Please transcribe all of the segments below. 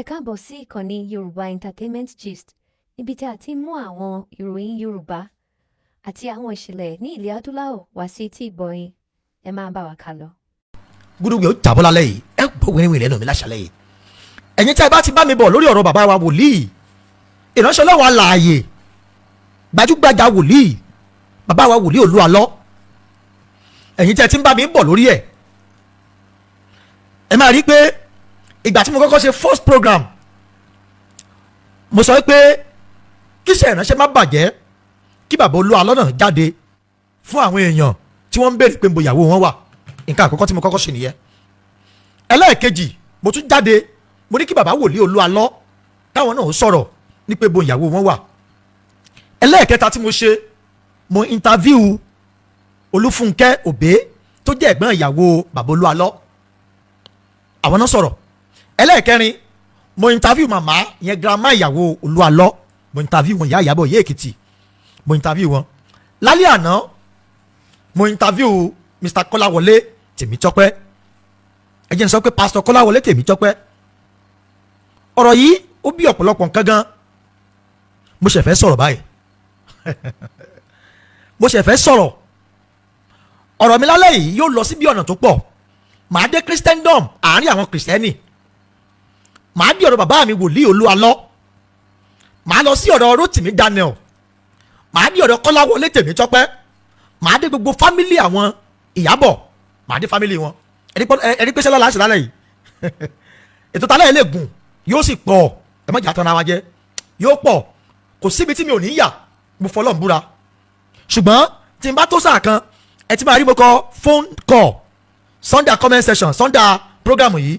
Ẹ káàbọ̀ sí ìkànnì Yorùbá Entertainment Gist, níbi tí a ti ń mú àwọn ìròyìn Yorùbá àti àwọn ìṣẹ̀lẹ̀ ní ilẹ̀ adúláwọ̀ wá sí etí ìgbọ̀yìn. Ẹ máa bá wa ká lọ. Gbúdúgbò jábọ́ lálẹ́ yìí, ẹ gbọ́ wẹ́rẹ́wẹ́rẹ́ lẹ́nu mi láṣálẹ́ yìí. Ẹ̀yin tí a bá ti bá mi bọ̀ lórí ọ̀rọ̀ bàbá wa wòlíì, ìránṣẹ́ Ọlọ́run alààyè, gbajúgbajà wòlíì, bàbá wa wòlíì Olu Alo. Ẹ̀yin tí ẹ ti ń bá mi bọ̀ lórí ẹ̀, ẹ máa rí pé ìgbà tí mo kọ́kọ́ ṣe first program, mo sọ pé kíṣẹ́ ìránṣẹ́ má bàjẹ́, kí bàbá Olu Alo náà jáde fún àwọn èèyàn tí wọ́n ń béèrè pé ìyàwó wọn wà. Nǹkan àkọ́kọ́ tí mo kọ́kọ́ ṣe nìyẹn. Ẹlẹ́ẹ̀kejì, mo tún jáde, mo ní kí bàbá wòlíì Olu Alo táwọn náà sọ̀rọ̀ ní pé ìyàwó wọn wà. Ẹlẹ́ẹ̀kẹta tí mo ṣe, mo interview Olúfúnkẹ́ Òbé tó jẹ́ ẹ̀gbọ́n ìyàwó bàbá Olu Alo, àwọn náà sọ̀rọ̀. Ẹlẹ́ẹ̀kẹrin, mo interview màmá yẹn grandma ìyàwó Olu Alo, mo interview wọn ìyá Ìyábọ̀ Ìyá Èkìtì, mo interview wọn. Lálẹ́ àná, mo interview Mr. Kọ́láwọlé Tèmítọ́pẹ́, ẹ jẹ́ n sọ pé Pastor Kọ́láwọlé Tèmítọ́pẹ́. Ọ̀rọ̀ yìí ó bí ọ̀pọ̀lọpọ̀ nǹkan gan. Mo ṣẹ̀ fẹ́ sọ̀rọ̀ báyìí mo ṣẹ̀ fẹ́ sọ̀rọ̀. Ọ̀rọ̀ mi lálẹ́ yìí yóò lọ sí bí ọ̀nà tó pọ̀. Màá dé Christendom, àárín àwọn Kristẹni. Màá dé ọ̀dọ̀ bàbá mi wòlíì Olu Alo. Màá lọ sí ọ̀dọ̀ Rotimi Daniels. Màá dé ọ̀dọ̀ Kọ́láwọlé Tèmítọ́pẹ́. Màá dé gbogbo fámílì àwọn Ìyábọ̀. Màá dé fámílì wọn. Ẹni pé sẹ́lá láṣẹ lálẹ́ yìí. Ètò tálẹ́ yìí lè gùn, yóò sì pọ̀. Ẹ má jà tán ara wa jẹ. Yóò pọ̀. Kò síbi tí mi ò ní yà. Mo fọlọ́ ń búra. Ṣùgbọ́n tí n bá tó sáà kan, ẹ ti máa rí mo kọ phone call Sunday comment section Sunday program yìí.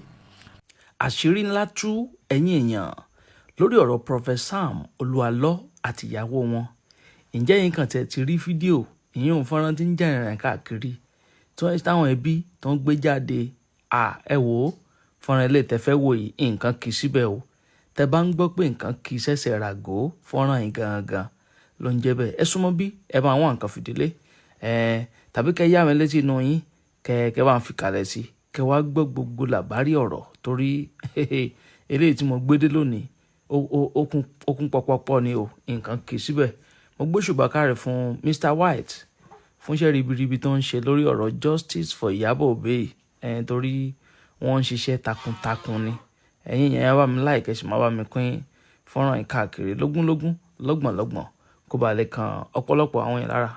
Àṣírí ńlá tú ẹ̀yin èèyàn lórí ọ̀rọ̀ Prophet Sam Olu Alo àti ìyàwó wọn. Ǹjẹ́ yín kan tẹ̀ ti rí fídíò ìyẹn fọ́nrán tí ń jà ìrìn káàkiri tí wọ́n táwọn ẹbí tó ń gbé jáde. Ẹ wò ó, fọ́nrán ilé tẹ́fẹ́ wò yìí, nǹkan kì í síbẹ̀ o. Tẹ́ bá ń gbọ́ pé nǹkan kì í ṣẹ̀ṣẹ̀ ràgó, fọ́nrán yìí gangan ló ń jẹ́ bẹ́ẹ̀. Ẹ súnmọ́ bí ẹ bá wọn nǹkan fìdílé, tàbí kẹ́ yá mi létí inú yín, kẹ́ bá ń fi kalẹ̀ sí, kẹ́ wá gbọ́ gbogbo làbárí ọ̀rọ̀, torí eléyìí tí mo gbé dé lónìí ó kún pọpọpọ ni o, nǹkan kì í síbẹ̀. Mo gbé ṣùgbọ́n káre fún Mr. White fún iṣẹ́ ribiribi tó ń ṣe lórí ọ̀rọ̀ justice for Ìyábọ̀ Òbé, torí wọ́n ń ṣiṣẹ́ takuntakun ni. Ẹ̀yin yẹn bá mi like, sì máa bá mi pín fọ́nrán yìí káàkiri lógúnlógún lọ́gbọ̀nlọ́gbọ̀n kó ba lè kan ọ̀pọ̀lọpọ̀ àwọn yẹn lára.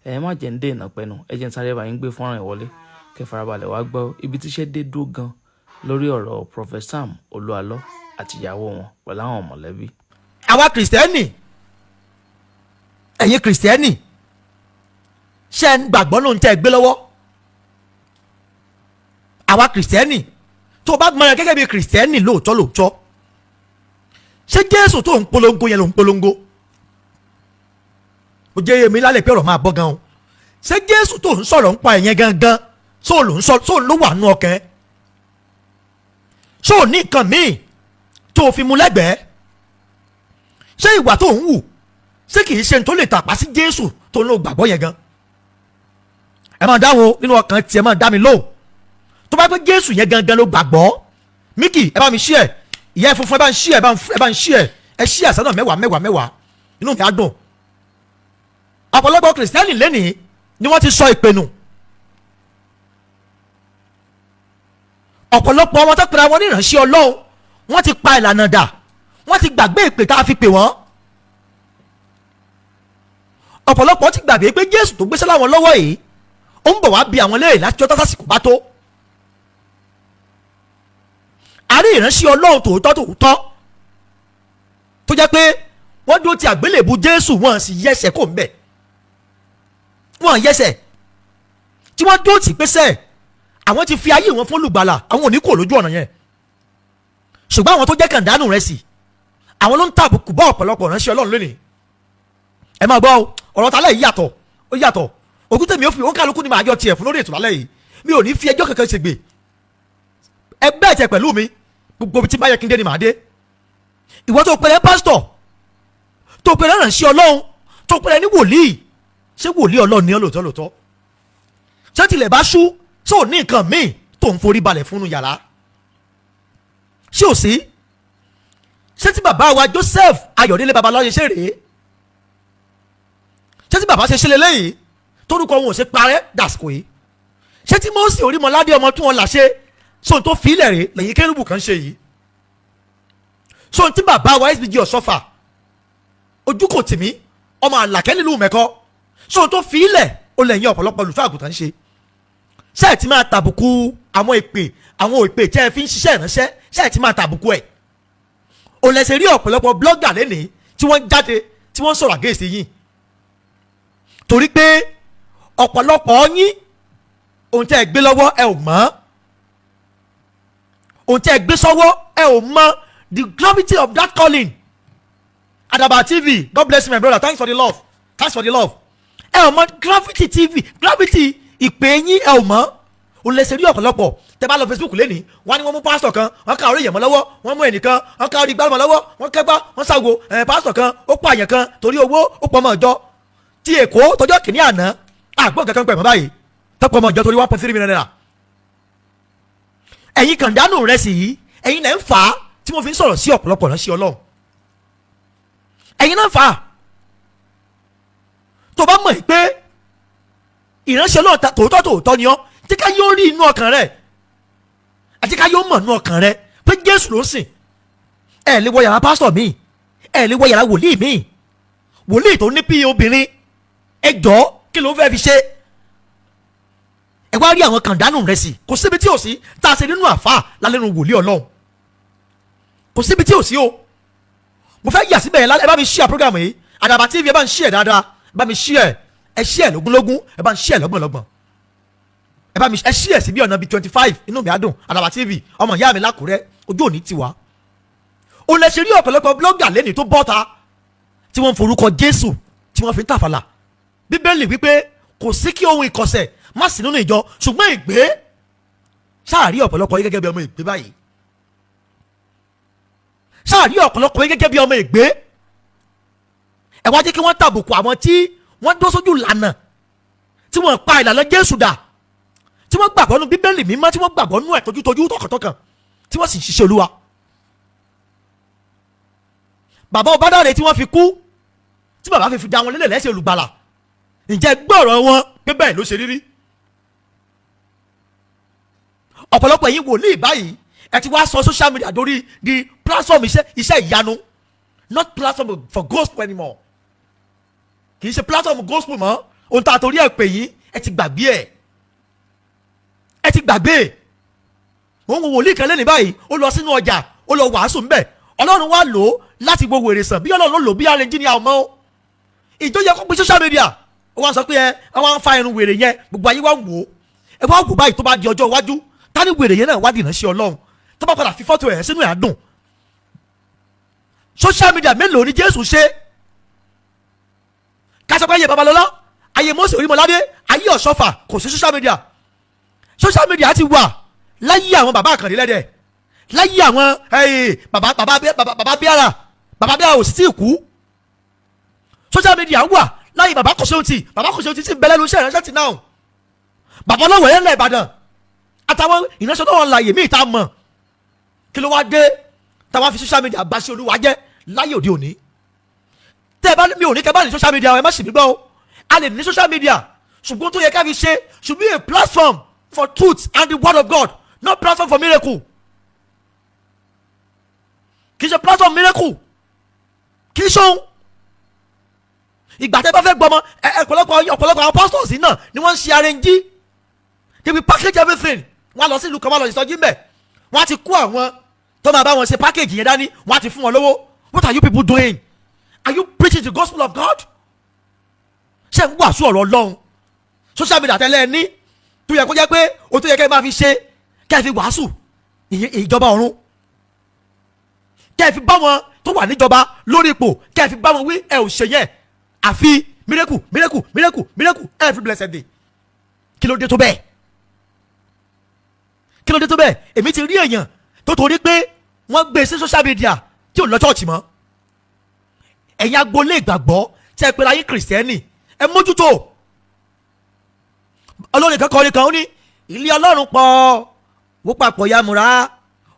Ẹ má jẹ́ ń dé ìnàpẹ́nu, ẹ jẹ́ ń sáré bá yín gbé fọ́nrán yìí wọlé kẹ́ farabalẹ̀ wá gbọ́ ibi tíṣẹ́ dé dúró gan lórí ọ̀rọ̀ Prophet Sam Olu Alo àti ìyàwó wọn pẹ̀lú àwọn mọ̀lẹ́bí. Àwa Kristẹni, ẹ̀yin Kristẹni, ṣé ń gbàgbọ́ ló ń tẹ́ ẹ gbé lọ́wọ́? Àwa Kristẹni, tó o bá mọ̀ ẹ́ gẹ́gẹ́ bí Kristẹni lóòótọ́, ṣé Jésù tó ń polongo yẹn ló ń polongo? Ó jẹ́ èmi lálẹ́ pé ọ̀rọ̀ máa bọ́ gan o. Ṣé Jésù tó ń sọ̀rọ̀ ń pa ẹ̀yẹn gangan sóò ló wà nù ọkàn ẹ́? Sóò ní nǹkan míì tó o fi mu lẹ́gbẹ̀ẹ́? Ṣé ìwà tó ń wù ṣé kìí ṣe tó lè tàpá sí Jésù tó ń lo gbàgbọ́ yẹn gan? Ẹ máa dáhùn nínú ọkàn tiẹ̀, máa dá mi lóhùn. Tó bá pé Jésù yẹn gangan ló gbàgbọ́, Míkì ẹ bá mi ṣí ẹ, ìyá ẹ funfun ẹ bá ń ṣí ẹ, ẹ bá ń ṣí ẹ ṣí àṣà náà mẹ́wàá inú mi á dùn. Ọ̀pọ̀lọpọ̀ Kìrìsìtẹ́nì lẹ́nìí ni wọ́n ti sọ ìpinnu. Ọ̀pọ̀lọpọ̀ ọmọ tó pera wọn ní ìránṣẹ́ Ọlọ́run, wọ́n ti pa ìlànà dà, wọ́n ti gbàgbé ìpè tá a fi pè wọ́n. Ọ̀pọ̀lọpọ̀ ti gbàgbé pé Jésù tó gbéṣẹ́ láwọn lọ́wọ́ yìí, ó ń bọ̀ wá bí àwọn léèrè láti ọjọ́ tásìkò bá tó. A rí ìránṣẹ́ Ọlọ́run tòótọ́ tó jẹ́ pé wọ́n dúró ti àgbélébù Jésù, wọ́n sì yẹsẹ̀ kò ń bẹ̀. Wọ́n yẹsẹ̀ tí wọ́n dúró tì pésẹ̀ àwọn ti fi ayé wọn fún olùgbàlà, àwọn ò ní kò lójú ọ̀nà yẹn. Ṣùgbọ́n àwọn tó jẹ́ kàndánù rẹ̀ sí, àwọn ló ń tàbùkù bá ọ̀pọ̀lọpọ̀ ìránṣẹ́ Ọlọ́run lónìí. Ẹ máa gbọ́ ọ̀rọ̀ tálẹ̀ yìí yàtọ̀, ó yàtọ̀. Ògùn tèmi ó fi òun kálukú ni màá yọ tiẹ̀ fún lórí ètò lálẹ́ yìí. Mi ò ní fi ẹjọ́ kankan ṣègbè. Ẹgbẹ́ ẹ̀jẹ̀ pẹ̀lú mi, gbogbo tí bá yẹ kí n dé ni màá dé. Ìwọ tó pẹ̀lẹ́ pásítọ̀, tó pẹ̀lẹ́ ìránṣẹ́ Ọlọ́run, tó pẹ̀lẹ́ ní wòlíì, ṣé wòlíì Ọlọ́run ni ọ́ lóòótọ́? Ṣé tilẹ̀ bá ṣú, ṣé ò ní nǹkan míì tó ń forí balẹ̀ fún un yàrá? Ṣé ò sí? ṣé tí bàbá wa Joseph Ayọ̀délé Babalọ́lá ṣe rèé ṣé tí bàbá ṣe ṣe lélẹ́yìí torúkọ wọn ò ṣe parẹ́ dàsìkò yìí ṣé tí Mósè Orímọládé ọmọ tí wọn là ṣe sóhun tó fi ilẹ̀ rèé lẹ́yìn kérúbù kan ṣe yìí sóhun tí bàbá wa SBG Ọ̀ṣọ́fà ojú kò tì mí ọmọ àlàkẹ́ nílùú mẹ́kọ́ sóhun tó fi ilẹ̀ ó lẹ́yìn ọ̀pọ̀lọpọ̀ olùṣọ́ àgùntàn ṣe ṣé ẹ̀ ti máa tàbùkù àwọn ìpè tẹ́ ẹ fi ń ṣiṣẹ́ ìránṣẹ́ ṣé ẹ̀ ti máa tàbùkù ẹ̀ ò lẹ́sẹ̀ rí ọ̀pọ̀lọpọ̀ blọ́gà lẹ́nìí tí wọ́n jáde tí wọ́n sọ̀rọ̀ àgéèsí yìí torí pé ọ̀pọ̀lọpọ̀ yín ohun tẹ́ ẹ gbé lọ́wọ́ ẹ ò mọ̀ ohun tẹ́ ẹ gbé sọ́wọ́ ẹ ò mọ̀ the gravity of that calling. Adaba TV, God bless you my brother, thanks for the love ẹ ò mọ̀ gravity TV gravity ìpè yín ẹ ò mọ̀ o lè ṣe rí ọ̀pọ̀lọpọ̀ tẹ bá lọ Facebook lẹ́nìí wọ́n ní wọ́n mú pásítọ̀ kan wọ́n ká orí ìyẹ̀mọ́ lọ́wọ́ wọ́n mú ẹnìkan wọ́n ká orí gbálùmọ́ lọ́wọ́ wọ́n kẹ́gbá wọ́n ṣàgò pásítọ̀ kan ó pa àyàn kan torí owó ó pọ̀ ọmọ ìjọ ti Èkó tọjọ́ kìíní àná àgbọ̀n kankan pẹ̀ mọ́ báyìí tọ́pọ̀ ọmọ ìjọ torí 1.3 million naira. ẹ̀yin kàndánù rẹ̀ sì yìí ẹ̀yin náà ń fà á tí mo fi ń sọ̀rọ̀ sí ọ̀pọ̀lọpọ̀ ránṣẹ́ Ọlọ́run ẹ̀yin náà ń fà á tó bá mọ̀ pé ìránṣẹ́ Ọlọ́run tòótọ́ ni ọ́ tí ká yóò rí inú ọkàn rẹ àti ká yóò mọ̀ inú ọkàn rẹ pé Jésù ló sìn ẹ lè wọ yàrá pásítọ̀ mi ẹ lè wọ yàrá wòlíì mi wòlíì tó ní bí obìnrin ẹ jọ̀ọ́ kí ló fẹ́ fi ṣe ẹ wá rí àwọn kàndánù rẹ sí kò síbi tí ò sí tá a ṣe nínú àfáà lálẹ́nu wòlíì Ọlọ́run kò síbi tí ò sí o mo fẹ́ yà síbẹ̀ ẹ bá mi share program yìí Àdàbà TV ẹ bá mi share dáadáa ẹ bá mi share ẹ share lógúnlógún ẹ bá mi share lọ́gbọ̀nlọ́gbọ̀n ẹ bá mi ẹ share sí bí ọ̀nà bíi 25 inú mi á dùn Àdàbà TV ọmọ ìyá mi lákùrẹ́ ojú òní tiwa o lè ṣe rí ọ̀pọ̀lọpọ̀ blọ́gà lẹ́nìí tó bọ́ta tí wọ́n ń forúkọ Jésù tí wọ́n fi ń tàfàlà Bíbélì wípé kò sí kí ohun ìkọ̀sẹ̀ má sí nínú ìjọ ṣùgbọ́n ìgbé sáàrí ọ̀pọ̀lọpọ̀ yìí gẹ́gẹ́ bí ọmọ ìgbé báyìí sáàrí ọ̀pọ̀lọpọ̀ yìí gẹ́gẹ́ bí ọmọ ìgbé ẹ wá jẹ́ kí wọ́n tàbùkù àwọn tí wọ́n dó sójú lànà tí wọ́n pa ìlànà Jésù dà tí wọ́n gbàgbọ́ nínú Bíbélì mímọ́ tí wọ́n gbàgbọ́ nínú ẹ̀ tójútójú tọkàntọkàn tí wọ́n sì ń ṣiṣẹ́ Olúwa bàbá Ọbádáre tí wọ́n fi kú tí bàbá fi dá wọn lélẹ̀ lẹ́sẹ̀ olùgbàlà ǹjẹ́ gbọ́rọ̀ wọn pé bẹ́ẹ̀ ló ṣe rírí ọ̀pọ̀lọpọ̀ ẹ̀yin wòlíì báyìí ẹ ti wá sọ social media dórí di platform iṣẹ́ ìyanu not platform for gospel anymore kì í ṣe platform gospel mọ́ ohun tá a torí ẹ̀ pè yín ẹ ti gbàgbé ẹ ti gbàgbé òun wòlíì kan lẹ́nu báyìí ó lọ sínú ọjà ó lọ wàásù ńbẹ̀ Ọlọ́run wá lò ó láti gbogbo èrè sàn bí Ọlọ́run ló lò bí arẹnjí ni àwọn ọmọ ìjọ yẹ kó pe social media ó wá sọ pé ẹ wá ń fa irun wèrè yẹn gbogbo ayé wá ń wò ó ẹ wá wò báyìí tó bá di ọjọ́ iwájú tani wèrè yẹn náà wá dìnnà sí Ọlọ́run tó bá padà fi fọ́tò ẹ̀ sínú ẹ̀ dùn social media mélòó ni Jésù ṣe kásọpẹ́ ayé Babalọ́lá ayé Mósè Orímọládé ayé Ọ̀ṣọ́fà kò sí social media ti wà láyé àwọn bàbá àkàndé lẹ́dẹ̀ láyé àwọn bàbá bíárà ò sì tí ì kú social media wà láyé bàbá kòsóhun ti ti bẹ̀rẹ̀ lu iṣẹ́ ìránṣẹ́ ti náà bàbá ọlọ́wọ̀ yẹn lẹ̀ Ìbàdàn àtàwọn ìránṣẹ́ tó wọn láàyè míì tá a mọ̀ kí ló wá dé táwọn fi social media bá sí Olúwa jẹ́ láyé òde òní tẹ́ ẹ bá mi ò ní kẹ́ bá ní social media ẹ má sì mí gbọ́ o a lè ní social media ṣùgbọ́n tó yẹ ká fi ṣe should be a platform for truth and the word of God not platform for miracle kì í ṣe platform miracle kì í ṣóhun ìgbà tẹ́ bá fẹ́ gbọmọ ọ̀pọ̀lọpọ̀ àwọn pastors náà ni wọ́n ń ṣe arẹ́njí they will package everything wọ́n lọ sí ìlú kan wọ́n lọ ìsọjí mbẹ̀ wọ́n á ti kó àwọn tó máa bá wọn ṣe package yẹn dání wọ́n á ti fún wọn lówó what are you people doing are you preaching the gospel of God ṣé ń wàásù ọ̀rọ̀ Ọlọ́run social media tẹ́lẹ̀ ní tó yẹ kó jẹ́ pé o tó yẹ kẹ́ ẹ máa fi ṣe kẹ́ ẹ fi wàásù ìjọba ọ̀run kẹ́ ẹ fi bá wọn tó wà níjọba lórí ipò kẹ́ ẹ fi bá wọn wí ẹ ò ṣe yẹn àfi miracle every blessed day kí ló dé tó bẹ́ẹ̀ èmi ti rí èèyàn tó torí pé wọ́n gbé sí social media tí ò lọ church mọ́ ẹ̀yin agboolé ìgbàgbọ́ tí ẹ pera yín kìrìsìtẹ́nì ẹ mójútó olórin kan kọrin kan ó ní ilé Ọlọ́run pọ̀ wó papọ̀ yamura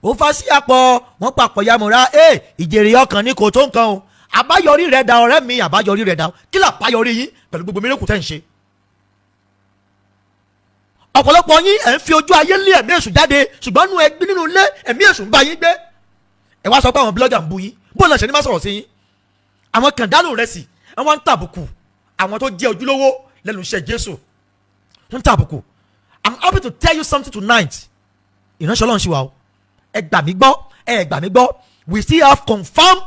ó fa sí àpọ̀ wọ́n papọ̀ yamura ìjèrè ọkàn ní kò tó nǹkan o àbáyọrí rẹ̀ da ọ̀rẹ́ mi àbáyọrí rẹ̀ da kí là àbáyọrí yín pẹ̀lú gbogbo mírèkù tẹ́ ń ṣe. ọ̀pọ̀lọpọ̀ yín ẹ̀ ń fi ojú ayé lé ẹ̀mí èṣù jáde ṣùgbọ́n nínú ilé ẹ̀mí èṣù ń bá yín gbé. ẹ wá sọ pé àwọn blogger ń bú yín bó lọ ṣe ní má sọ̀rọ̀ sí yín. àwọn kàndánù rẹ̀ sì wọ́n ń tàbùkù àwọn tó jẹ́ ojúlówó lẹ́nu iṣẹ́ Jésù ń tàbùkù. I'm happy to tell you something tonight. ìránṣẹ́ Ọlọ́run ṣì wà o ẹ gbà mí gbọ́ we still have confirmed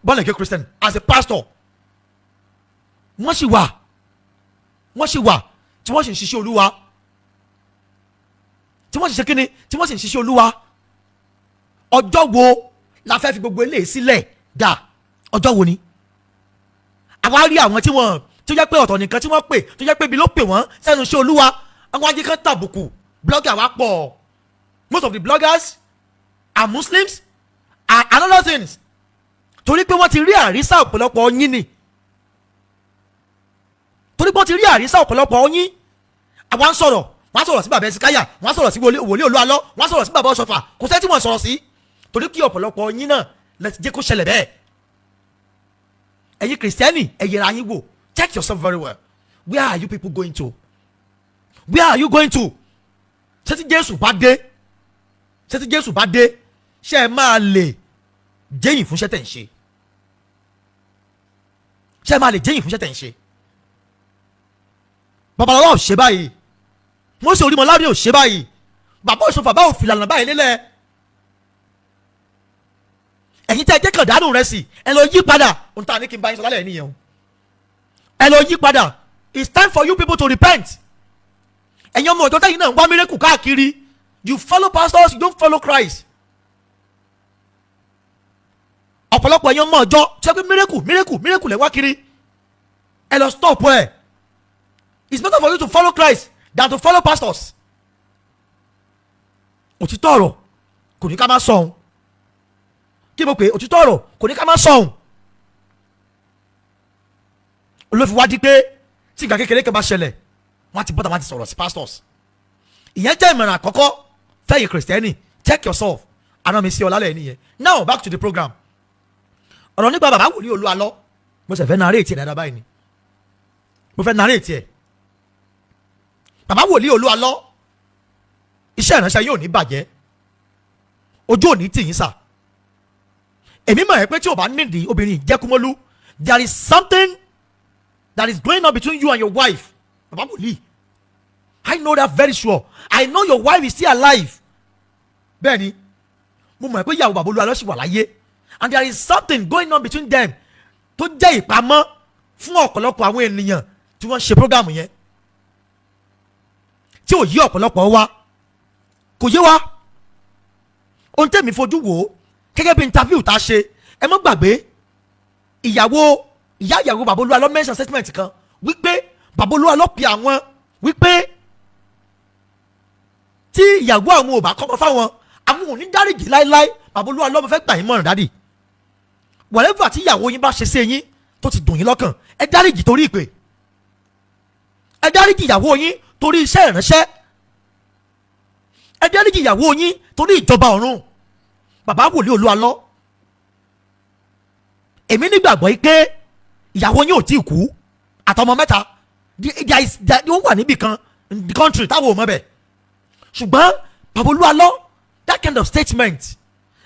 born again Christian as a pastor. wọ́n sì wà tí wọ́n sì ń ṣiṣẹ́ Olúwa tí wọ́n sì ṣe kíni tí wọ́n sì ń ṣiṣẹ́ Olúwa. ọjọ́ wo la fẹ́ fi gbogbo eléyìí sílẹ̀ dà ọjọ́ wo ni. àwa rí àwọn tí wọ́n tó jẹ́ pé ọ̀tọ̀ nìkan tí wọ́n pè tó jẹ́ pé ibi ló pè wọ́n sẹ́nu iṣẹ́ Olúwa àwọn ajé kan tàbùkù blogger wa pọ̀. Most of the bloggers are Muslims and other things. torí pé wọ́n ti rí àrísà ọ̀pọ̀lọpọ̀ yín ni torí pé wọ́n ti rí àrísà ọ̀pọ̀lọpọ̀ yín. àwa ń sọ̀rọ̀ wọ́n á sọ̀rọ̀ sí bàbá ẹ̀sìkáyà wọ́n á sọ̀rọ̀ sí wòlíì Olú Alo wọ́n á sọ̀rọ̀ sí bàbá ọ̀ṣọ́fà kò sẹ́ tí wọ́n sọ̀rọ̀ sí torí kí ọ̀pọ̀lọpọ̀ yín náà lè ti jẹ́ kó ṣẹlẹ̀ bẹ́ẹ̀. ẹ̀yin kìrìsìtẹ́nì ẹ yẹra yín wò check yourself very well. Where are you people going to? Where are you going to? ṣé tí Jésù bá dé ṣé ẹ máa lè jẹ́yìn fún iṣẹ́ tẹ̀ ń ṣe? ṣé ẹ máa lè jẹ́yìn fún iṣẹ́ tẹ̀ ń ṣe? babalọ́lá ò ṣe báyìí, Mósè Orímọládé ò ṣe báyìí, bàbá òṣùfà bá òfin lànà báyìí lélẹ̀. ẹ̀yin tẹ́ ẹ jẹ́ kàn dánù rẹ̀ sí ẹ lọ yí padà ohun tá a ní kí n bá yín sọ lálẹ́ nìyẹn o. ẹ lọ yí padà. It's time for you people to repent. ẹ̀yin ọmọ ọ̀dọ́ tẹ́yìn náà ń wá mírẹ́kù káàkiri. You follow pastors, you don't follow Christ. ọ̀pọ̀lọpọ̀ ẹ̀yin ọmọ ọjọ́ ṣe pé mírẹ́kù lẹ̀ wá kiri. ẹ lọ stop ẹ̀. It's better for you to follow Christ than to follow pastors. òtítọ́ ọ̀rọ̀ kò ní ká má sọ̀hún. kí mo pè òtítọ́ ọ̀rọ̀ kò ní ká má sọ̀hún. olófin wá di pé tí nǹkan kékeré kan bá ṣẹlẹ̀ wọ́n ti bọ́dà wọ́n ti sọ̀rọ̀ sí pastors. ìyẹn jẹ́ ìmọ̀ràn àkọ́kọ́ fẹ́yìn kìrìsìtẹ́nì check yourself àná mi sí ọ lálẹ́ nìyẹn. Now back to the program. ọ̀rọ̀ nípa bàbá wòlíì Olú Alo mo sì fẹ́ narrate ẹ̀ dáadáa báyìí ni mo fẹ́ narrate ẹ̀. bàbá wòlíì Olú Alo iṣẹ́ ìránṣẹ́ yóò ní bàjẹ́ ojú òní tì yín sà. èmi mọ̀ ẹ́ pé tí o bá nídìí obìnrin ìjẹ́kúmọ́lú there is something that is going on between you and your wife. bàbá wòlíì I know that very sure. I know your wife is still alive. bẹ́ẹ̀ni mo mọ̀ ẹ́ pé ìyàwó bàbá Olú Alo ṣì wà láyé and there is something going on between them tó jẹ́ ìpamọ́ fún ọ̀pọ̀lọpọ̀ àwọn ènìyàn tí wọ́n ń ṣe program yẹn tí ò yí ọ̀pọ̀lọpọ̀ wa kò yé wa. ohun tẹ̀mí fojú wò ó gẹ́gẹ́ bí interview tá a ṣe ẹ mọ́ gbàgbé ìyá ìyàwó bàbá Olú Alo mention statement kan wípé bàbá Olú Alo pe àwọn wípé tí ìyàwó àwọn ò bá kọ́mọ fáwọn àwọn ò ní dáríjì láéláé. bàbá Olú Alo mo fẹ́ gbà yín mọ̀ràn dádì whatever tí ìyàwó yín bá ṣe sí yín tó ti dùn yín lọ́kàn ẹ dáríjì torí ìpè, ẹ dáríjì ìyàwó yín torí iṣẹ́ ìránṣẹ́, ẹ dáríjì ìyàwó yín torí ìjọba ọ̀run. bàbá wòlíì Olú Alo èmi nígbàgbọ́ yìí pé ìyàwó yín ò tí ì kú àtọmọ mẹ́ta ó wà níbì kan in the country táwọn ò mọ̀ bẹ̀. ṣùgbọ́n bàbá Olú Alo that kind of statement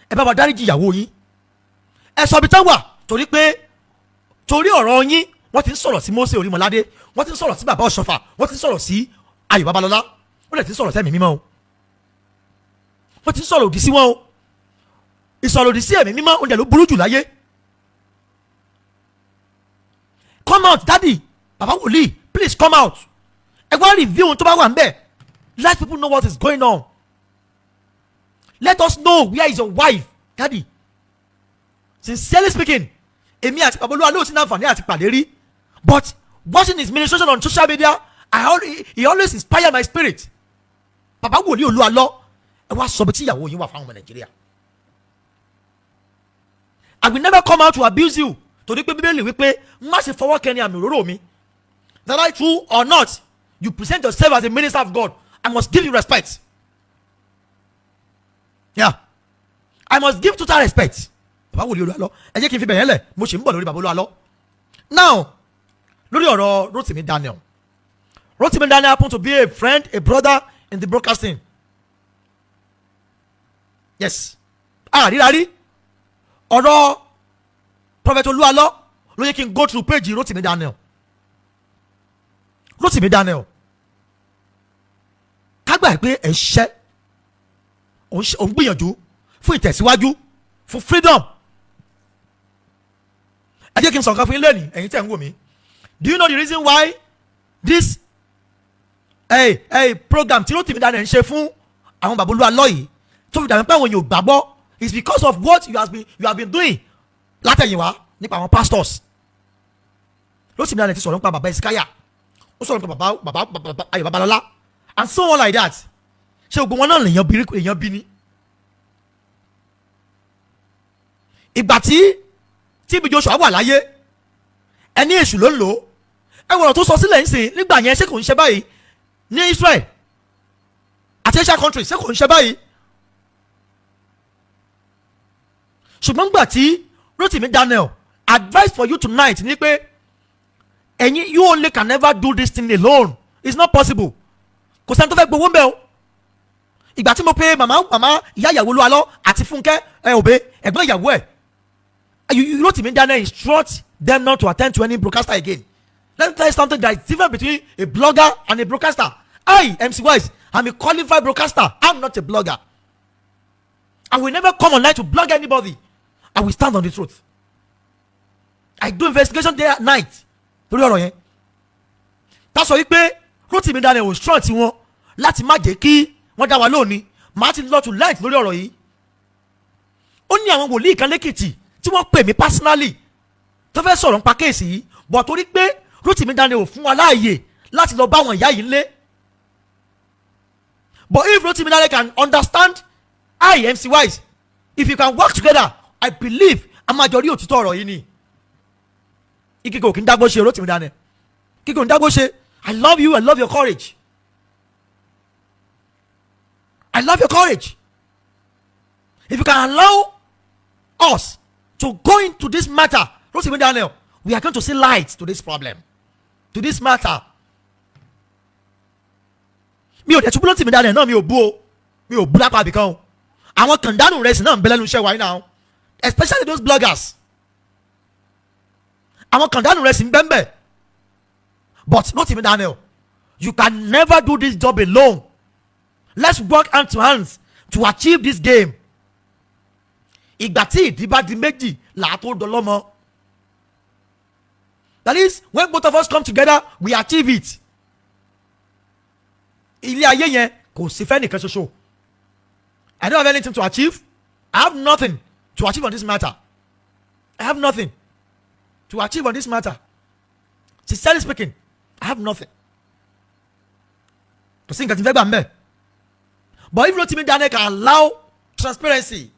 ẹ bá wa dáríjì ìyàwó yín ẹ sọ ibi tán wà torí ọ̀rọ̀ yín wọ́n ti ń sọ̀rọ̀ sí Mósè Orímọládé, wọ́n ti ń sọ̀rọ̀ sí bàbá ọ̀ṣọ́fà, wọ́n ti ń sọ̀rọ̀ sí Ayọ̀ Babalọ́lá, wọ́n lè ti ń sọ̀rọ̀ sẹ́mi mímọ́ o, wọ́n ti ń sọ̀rọ̀ òdì sí wọn o. ìsọ̀rọ̀ òdì sí ẹ̀mí mímọ́ oúnjẹ ló burú jù láyé. Come out daddy bàbá wòlíì please come out ẹ wá review ohun tó bá wà ń bẹ̀. Let people know what is going on. Let us know where is your wife daddy. Sincerely speaking èmi àti bàbá Olú Alo sí náà fàní àti pàdé rí but watching his ministration on social media he always inspire my spirit. bàbá wòlíì Olú Alo ẹ wá sọ bí tí ìyàwó yín wà fáwọn ọmọ Nàìjíríà. I will never come out to abuse you torí pé Bíbélì wípé má ṣe fọwọ́ kẹ́ni àmì òróró mi. That I true or not you present yourself as a minister of God I must give you respect. Yeah I must give total respect. Bàbá wòlíì Olu Alo ẹ jẹ́ kí n fi bẹ̀yẹn lẹ̀ mo ṣì ń bọ̀ lórí bàbá Olu Alo. Now lórí ọ̀rọ̀ Rotimi Daniel. Rotimi Daniel happened to be a friend, a brother in the broadcasting. Yes. Rírárí ọ̀rọ̀ Prophet Olu Alo ló yẹ kí n go through page Rotimi Daniel. Rotimi Daniel kágbà pé ẹ̀ ṣẹ́ òun gbìyànjú fún ìtẹ̀síwájú fún freedom. Ẹ jẹ́ kí n sọ̀kan fún yín lẹ́nìí ẹ̀yin tẹ̀ ń wò mí. Do you know the reason why this program tí Rotimi Daniel ń ṣe fún àwọn bàbá Olu Alo yìí tó fi dàbí pé àwọn èèyàn ò gbàgbọ́ is because of what you have been doing látẹ̀yìnwá nípa àwọn pastors. Rotimi Daniel ti sọ̀rọ̀ nípa bàbá Esikaya ó sọ̀rọ̀ nípa bàbá Ayọ̀ Babalọ́lá and so on like that. Ṣé gbogbo wọn náà lèèyàn bí ní. Ìgbà tí TB Joshua wà láyé ẹni èṣù ló ń lò ó ẹ wọ̀rọ̀ tó sọ sílẹ̀ ń sìn nígbà yẹn ṣé kò ń ṣe báyìí ní Israel àti Asia country ṣé kò ń ṣe báyìí. Ṣùgbọ́n gbà tí Rotimi Daniel advice for you tonight ni pé ẹ̀yin you only can never do this thing alone, it's not possible. Kò sẹ́ni tó fẹ́ gbowó ń bẹ̀ o. Ìgbà tí mo pe màmá ìyá ìyàwó Olu Alo àti Fúnkẹ́ Òbé ẹ̀gbọ́n ìyàwó ẹ̀ Rotimi Daniel instruct them not to attend to any broadcaster again. Let me tell you something that is different between a blogger and a broadcaster. I, MC Wise, I'm a qualified broadcaster. I'm not a blogger. I will never come online to blog anybody. I will stand on the truth. I do investigation day and night. Lórí ọ̀rọ̀ yẹn. That's why pé Rotimi Daniel ò strong tí wọn láti má jẹ́ kí wọ́n dá wa lónìí. Màá ti lọ to light lórí ọ̀rọ̀ yìí. Ó ní àwọn wòlíì kan lẹ́kìtì tí wọ́n pè mí personally tó fẹ́ sọ̀rọ̀ nípa kéèsì yìí but torí pé Rotimi Daniel ò fún wa láàyè láti lọ bá àwọn ìyá yìí lé. But if Rotimi Daniel can understand I, MC Wise, if you can work together, I believe a máa jọ rí òtítọ́ ọ̀rọ̀ yìí ni. Ikiko kì í dágbó ṣe Rotimi Daniel. Kíkò ń dágbó ṣe. I love you, I love your courage. I love your courage. If you can allow us to go into this matter, Rotimi Daniel, we are going to see light to this problem, to this matter. Mi ò dẹ̀ tún Rotimi Daniel náà mi ò bú lápá àbíkan o. Àwọn kàndánù rẹ̀ sì náà ń bẹ lẹ́nu iṣẹ́ wa yìí náà, especially those bloggers. Àwọn kàndánù rẹ̀ sì ń bẹ́ẹ̀ bẹ́ẹ̀. But Rotimi Daniel, you can never do this job alone. Let's work hand to hands to achieve this game. Ìgbà tí ìdí bá di méjì làá tó dọlọ́mọ. That is, when both of us come together, we achieve it. Ilé ayé yẹn kò sí fẹ́ nìkan ṣoṣo. I don't have anything to achieve. I have nothing to achieve on this matter. I have nothing to achieve on this matter. Sincerely speaking, I have nothing. Kò sí nǹkan tí n fẹ́ gbà ń bẹ̀. But if Rotimi Daniel can allow transparency,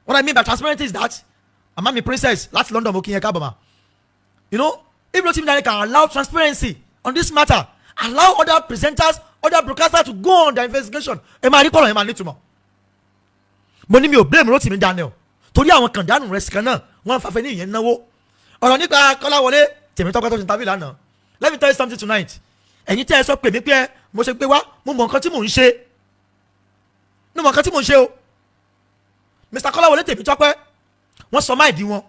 what I mean by transparency is that Mama mi princess láti London mo kí yẹn káàbọ̀ ma. You know, if Rotimi Daniel can allow transparency on this matter, allow other presenters, other broadcasters to go on their investigation, ẹ máa rí kọ́lọ̀ yẹn máa nítumọ̀. Mo ní mi ò blame Rotimi Daniel torí àwọn kàndánù rẹ̀ sìkan náà wọ́n fàfẹ́ ní ìyẹn náwó. Ọ̀rọ̀ nípa Kọ́láwọlé Tèmítọ́pẹ́ tó ti tàbí lánàá. Let me tell you something tonight. Ẹ̀yin tí ẹ sọ pé mi pé mo ṣe pé wá mo mọ nǹkan tí mò ń ṣe. Mo mọ nǹkan tí mò ń ṣe o. Mr. Kọ́láwọlé Tèmítọ́pẹ́ wọ́n sọ máìdí wọn.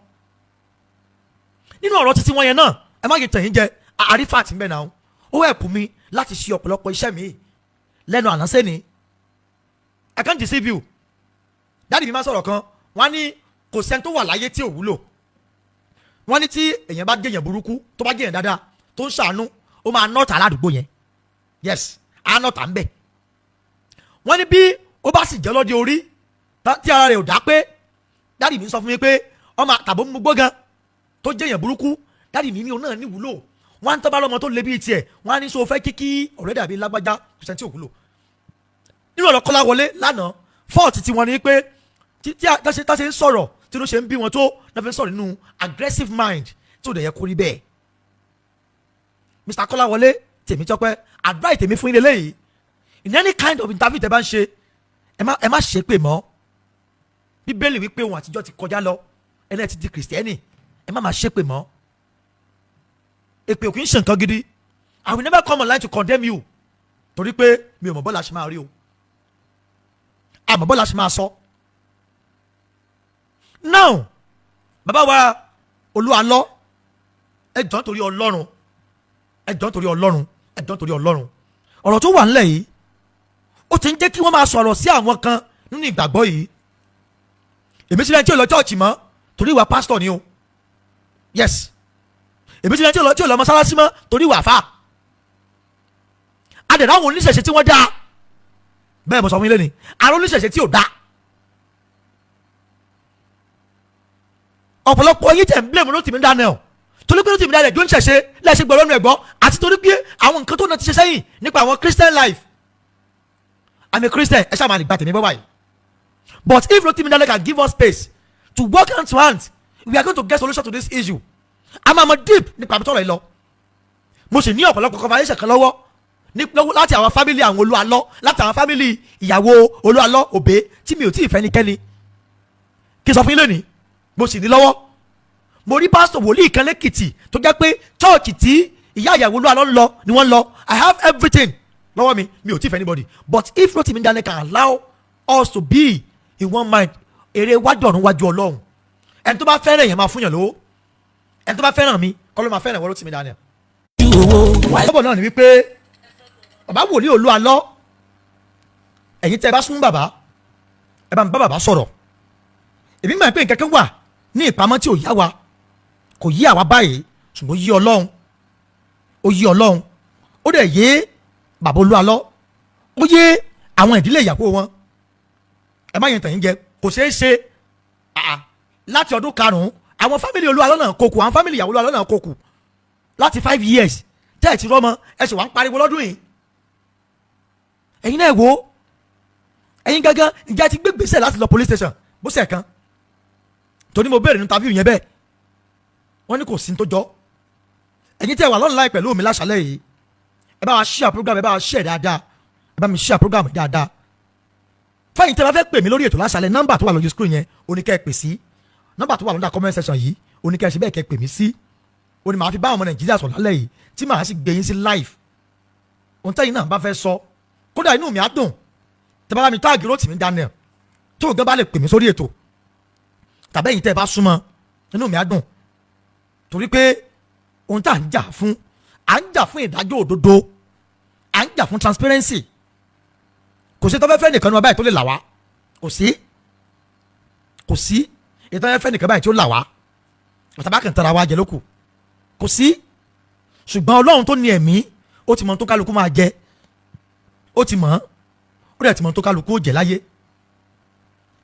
Nínú ọ̀rọ̀ títí wọn yẹn náà ẹ má yẹ tẹ̀yìn jẹ àrífà àti mbẹ́ náà. Ó ẹ̀pù mi láti ṣe ọ̀pọ̀lọpọ̀ iṣẹ́ mi lẹ́nu ànánsẹ́ ni. I can't deceive you. Dáàdì mi máa sọ̀rọ̀ kan wọ́n á ní kò sẹ́ni tó wà láyé tí ò wúlò. Wọ́n ní tí èèyàn bá jẹ́yàn burúkú tó bá jẹ́yàn dáadáa tó ń ṣàánú ó máa nọ́ọ̀tà aládùúgbò yẹn. Yes, á nọ́ọ̀tà ń bẹ̀. Wọ́n ní bí ó bá sì jẹ́ lọ́dẹ orí tí ara rẹ̀ ò dá pé dáàdì mi sọ fún mi pé ọmọ tàbó mú gbógan tó jẹ́yàn burúkú dáàdì mi ní òun náà ní wúlò. Wọ́n á ń tọ́ bá lọ́mọ tó lé bí tiẹ̀ wọ́n á ní sọ fẹ́ kíkí ọ̀rẹ́ dàbí lágbájá kò sẹ́ni tí ò wúlò. Nínú ọ̀rọ̀ Kọ́láwọlé lánàá fọ́ọ̀tì tí wọ́n ní pé tí táṣe ń sọ̀rọ̀ tí ló ṣe ń bí wọn tó náà fi ń sọ̀rọ̀ nínú aggressive mind tí ò dẹ̀ yẹ kó rí bẹ́ẹ̀. Mr. Kọ́láwọlé Tèmítọ́pẹ́ advice tèmi fún yín lélẹ́yìí in any kind of interview tẹ́ bá ń ṣe ẹ má ṣe pé mọ́ bíbélì wípé ohun àtijọ́ ti kọjá lọ ẹni ti di kìrìsìtẹ́nì ẹ má máa ṣépè mọ́. Èpè ò kì í ṣe nǹkan gidi. I will never come online to condemn you torí pé mi ò mọ̀ bọ́lá ṣe máa rí o àmọ́ bọ́lá ṣe máa sọ. Now bàbá wa Olu Alo ẹ jọ̀ọ́ torí Ọlọ́run ẹ jọ̀ọ́ torí Ọlọ́run ẹ jọ̀ọ́ torí Ọlọ́run ọ̀rọ̀ tó wà nílẹ̀ yìí ó ti ń jẹ́ kí wọ́n máa sọ̀rọ̀ sí àwọn kan nínú ìgbàgbọ́ yìí. Èmi sílẹ̀ tí ò lọ chọ́ọ̀chì mọ́ torí ìwà pásítọ̀ ni o, yes. Èmi sílẹ̀ tí ò lọ mọ́sálásí mọ́ torí ìwà àfà. Adẹ̀dá àwọn oníṣẹ̀ṣe tí wọ́n dá bẹ́ẹ̀ mo sọ fún yín lẹ́ni àwọn oníṣẹ̀ṣe tí ò dá. Ọ̀pọ̀lọpọ̀ yín tẹ̀ ń blame Rotimi Daniels torí pé Rotimi Daniels jó ń ṣẹ̀ṣe lẹ́sìn gbọ́dọ̀ nù ẹ̀gbọ́ àti torí pé àwọn nǹkan tó náà ti ṣe sẹ́yìn nípa àwọn Christian life. I'm a Christian ẹ ṣáà máa lè gba tèmi bọ́ báyìí. But if Rotimi Daniels can give us space to work hand to hand, we are going to get solution to this issue. I'm deep nípa àbútọ́ rẹ̀ lọ. Mo sì ní ọ̀pọ̀lọpọ̀ conversation kan lọ́wọ́ láti àwọn family àwọn Olu Alo láti àwọn family ìyàwó Olu Alo òbé tí mi ò tí ì fẹ́ nikẹ́ni. Kí n sọ fún yín lónìí mo sì ní lọ́wọ́. Mo rí pásítọ̀ wòlíì kan lẹ́kìtì tó jẹ́ pé chọ́ọ̀chì tí ìyá ìyàwó Olu Alo ń lọ ni wọ́n ń lọ. I have everything lọ́wọ́ mi ò tí ì fẹ́ anybody. But if Rotimi Daniels can allow us to be in one mind, èrè wájú ọ̀run wájú Ọlọ́run. Ẹni tó bá fẹ́ràn èèyàn máa fún yàn lówó. Ẹni tó bá fẹ́ràn mi kọ́ ló máa fẹ́ràn Rotimi Daniels. Bọ́bọ̀ náà ni wípé bàbá wòlíì Olu Alo ẹ̀yin tẹ́ ẹ bá sún bàbá ẹ bá mi bá bàbá sọ̀rọ̀. Èmi máa ń pè nǹkan kan wà ní ìpamọ́ tí ò yá wa kò yí àwa báyìí ṣùgbọ́n yí Ọlọ́run ó yí Ọlọ́run ó dẹ̀ yé bàbá Olu Alo ó yé àwọn ìdílé ìyàwó wọn. Ẹ má yẹn tẹ̀yìn jẹ kò ṣeé ṣe láti ọdún karùn-ún àwọn fámìlì Olu Alo náà kókù àwọn fámìlì ìyàwó Olu Alo náà kókù láti 5 years tẹ́ ẹ̀ ti rọ́mọ ẹ sì wá ń pariwo lọ́dún yìí. Ẹ̀yin náà wò ó ẹ̀yin gángan ìjà ti gbé gbèsè láti lọ police station bó ṣe kan torí mo béèrè ní interview yẹn bẹ́ẹ̀ wọ́n ní kò sí ní tó jọ. Ẹ̀yin tẹ́ wà online pẹ̀lú mi láṣálẹ́ yìí ẹ bá wa share program ẹ bá wa share dáadáa ẹ bá mi share program dáadáa. Fẹ́yìn tẹ́ bá fẹ́ pè mí lórí ètò láṣálẹ́ nọ́mbà tó wà lójú screen yẹn oníkẹ́ ẹ pè sí nọ́mbà tó wà lọ́dà comment section yìí oníkẹ́ ẹ ṣe bẹ́ẹ̀ kẹ́ pè mí sí oní màá fi bá àwọn ọmọ Nàìjíríà sọ̀rọ̀ lálẹ́ yìí tí màá sì gbé yín sí live. Ohun tẹ́yìn náà bá fẹ́ sọ kódà inú mi á dùn tẹ́ bá bá mi táàgì Rotimi Daniels tó o gán bá lè pè mí sórí ètò tàbí ẹ̀yin tẹ́ ẹ bá súnmọ́ inú mi á dùn torí pé ohun tá à ń jà fún ìdájọ́ òdodo à ń jà fún transparency. Kò sí tọ́fẹ́fẹ́ nìkan ní wọn báyìí tó lè là wá kò sí ìtọ́fẹ́fẹ́ nìkan báyìí tó là wá ọ̀tàbá kan tara wa jẹ lókù kò sí. Ṣùgbọ́n Ọlọ́run tó ní ẹ̀mí ó ti mọ tó kálukú máa jẹ ó ti mọ̀ ó dẹ̀ ti mọ tó kálukú ó jẹ láyé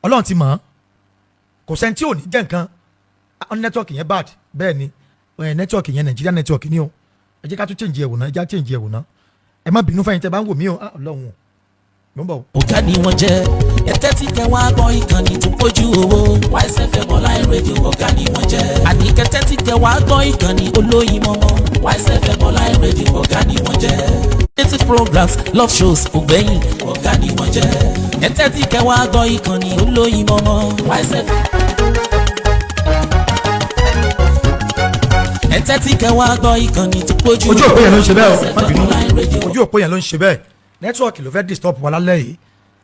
Ọlọ́run ti mọ̀ kò sẹ́ni tí ò ní jẹ́ nǹkan nẹ́tíwọ̀kì yẹn bad bẹ́ẹ̀ ni nẹ́tíwọ̀kì yẹn Nàìjíríà nẹ́tíwọ̀kì ni o ẹ jẹ́ ká tún change ẹ̀wò náà ẹ jẹ́ ká change ẹ̀wò náà ẹ má bínú fẹ́yìn tẹ́ bá ń wò mí o Ọlọ́run ló ń bọ̀. Ọ̀gá ni wọ́n jẹ́ ẹ̀tẹ́ tí kẹ́ wá gbọ́ ìkànnì tó pójú owó YSFM online radio ọ̀gá ni wọ́n jẹ́ àní kẹ́tẹ́ tí kẹ́ wá gbọ́ ìkànnì olóyin mọ́mọ́ YSFM online radio ọ̀gá ni wọ́n jẹ́ native programs love shows ògbẹ́yìn ọ̀gá ni wọ́n jẹ́ ẹ̀tẹ́ tí kẹ́ wá gbọ́ ìkànnì olóyin mọ́mọ́ YSFM. ẹ̀tẹ́ tí kẹ́ wá gbọ́ ìkànnì tó pójú ojú òpó yẹn ló ń ṣe bẹ́ẹ̀ o má bínú ojú òpó yẹn ló ń ṣe bẹ́ẹ̀ nẹ́tíwọ̀kì ló fẹ́ disturb wa lálẹ́ yìí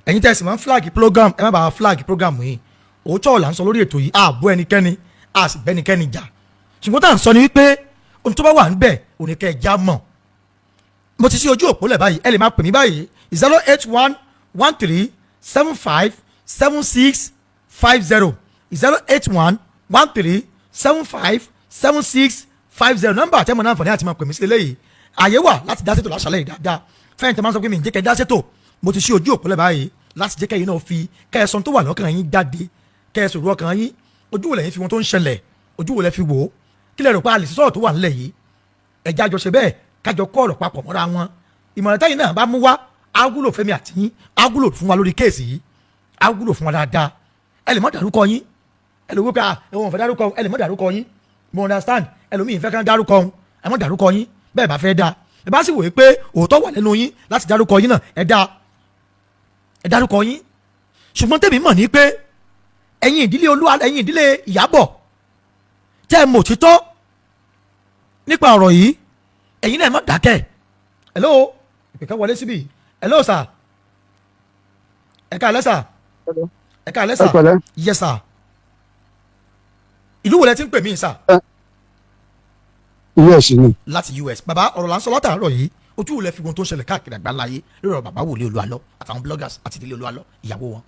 ẹ̀yin tẹ̀sí máa ń flag program ẹ má bàa flag program yìí òótọ́ ọ̀la ń sọ lórí ètò yìí ààbò ẹnikẹ́ni a sì bẹ́nikẹ́ni jà ṣùgbọ́n tá à ń sọ ni wípé ohun tó bá wà níbẹ̀ òní kẹ́ ẹ já mọ̀ mo ti ṣí ojú òpó lẹ̀ báyìí ẹ lè máa pè mí báyìí 08113757650 08113757650 nọ́mbà àtẹ́mọ̀ náà fọ̀ní àti máa pè mí sí eléyìí àyè wà láti dá sétò láṣálẹ́ yìí dáadáa fẹ́yìntì máa ń sọ pé mi ń jẹ́ kẹ́ dá sétò mo ti ṣí ojú òpó lẹ̀ báyìí láti jẹ́ kẹ́yìn náà fi kẹ́ẹ̀sán tó wà lọ́kàn yín jáde kẹ́ẹ̀sán òru ọkàn yín ojú wo lẹ́yìn fi wọn tó ń ṣẹlẹ̀ ojú wo lẹ́ fi wò ó kí lẹ́ rò pé a lè sọ̀rọ̀ tó wà nílẹ̀ yìí ẹ̀já àjọ ṣe bẹ́ẹ̀ kájọ kọ́ ọ̀rọ̀ papọ̀ mọ́ra wọn ìmọ̀ràn táyìn náà bá mú wá á wúlò fẹ́mi àti yín á wúlò fún wa lórí kéèsì yìí á wúlò fún wa dáadáa ẹ lè mọ́ dárúkọ yín ẹ lè wí pé ẹ̀wọ̀n fẹ́ dárúkọ ẹ lè mọ́ dárúkọ yín mo understand ẹlòmíì fẹ́ kán dárúkọ ẹ mọ́ dárúkọ yín bẹ́ẹ̀ bá fẹ́ dáa ẹ bá sì wòye pé òótọ́ wà lẹ́nu yín láti dárúkọ yín náà ẹ dárúkọ yín ṣùgbọ́n tèmi mọ̀ ní pé ẹ̀yin ìdílé Olú Alo, ẹ̀yin ìdílé Ìyábọ̀ tẹ́ ẹ mọ̀ òtítọ́ nípa ọ̀rọ̀ yìí ẹ̀yin náà má dákẹ́. hello ìpè kan wọlé síbí. hello sir. ẹ káalẹ́ sir. ẹ káalẹ́ sir. yes sir. ìlú wo lẹ ti ń pè mí sir. US ni. láti US. bàbá ọ̀rọ̀ là ń sọ látàárọ̀ yìí ojú wo lẹ fi ohun tó ń ṣẹlẹ̀ káàkiri àgbáláyé lórí ọ̀rọ̀ bàbá wòlíì Olú Alo àtàwọn bloggers àti ìdílé Olú Alo ìyàwó wọn.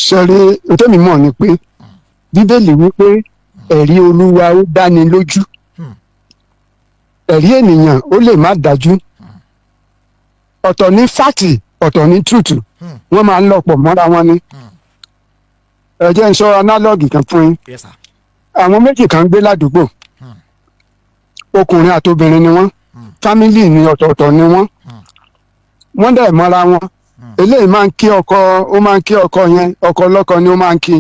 sẹ́rí tẹ́mi mọ̀ ni pé bíbélì wípé ẹ̀rí Olúwa ó dáni lójú ẹ̀rí ènìyàn ó lè má dájú ọ̀tọ̀ ní fáàtì ọ̀tọ̀ ní tútù wọ́n máa ń lọ̀pọ̀ mọ́ra wọn ni. ẹ jẹ́ n sọ análọ́ọ̀gì kan fún yín. yes sir. àwọn méjì kan gbé ládùúgbò ọkùnrin àti obìnrin ni wọ́n fámílì ní ọ̀tọ̀ọ̀tọ̀ ni wọ́n dẹ̀ mọ́ra wọn eléyìí máa ń kí ọkọ ó máa ń kí ọkọ yẹn ọkọ ọlọ́kọ ni ó máa ń kí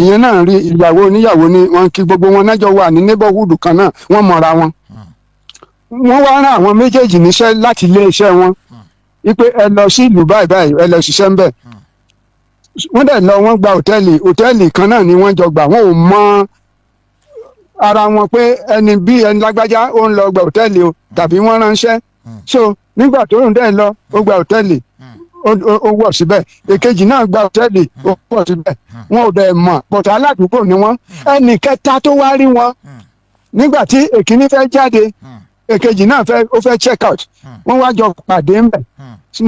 ìyẹn náà rí ìyàwó oníyàwó ni wọ́n ń kí gbogbo wọn náà jọ wà ní neighborhood kan náà wọ́n mọ́ra wọn. wọ́n wá rán àwọn méjèèjì níṣẹ́ láti ilé iṣẹ́ wọn wípé ẹ lọ sí ìlú báyìí báyìí ẹ lọ ṣiṣẹ́ ń bẹ̀. wọ́n dẹ̀ lọ wọ́n gba hòtẹ́ẹ̀lì kan náà ni wọ́n jọ gbà wọ́n ò mọ ara wọn pé ẹni bí ẹni lágbájá ó ń lọ gba hòtẹ́ẹ̀lì o tàbí wọ́n ránṣẹ́. so nígbà tó ń dẹ̀ lọ ó gba hòtẹ́ẹ̀lì ó wọ̀ síbẹ̀ èkejì náà gba hòtẹ́ẹ̀lì ó wọ̀ síbẹ̀ wọn ò dẹ̀ mọ̀ bọ̀tà aládùúgbò ni wọ́n. ẹnì kẹta tó wá rí wọn nígbà tí èkíní fẹ́ jáde èkejì náà ó fẹ́ check out wọ́n wá jọ pàdé ńbẹ̀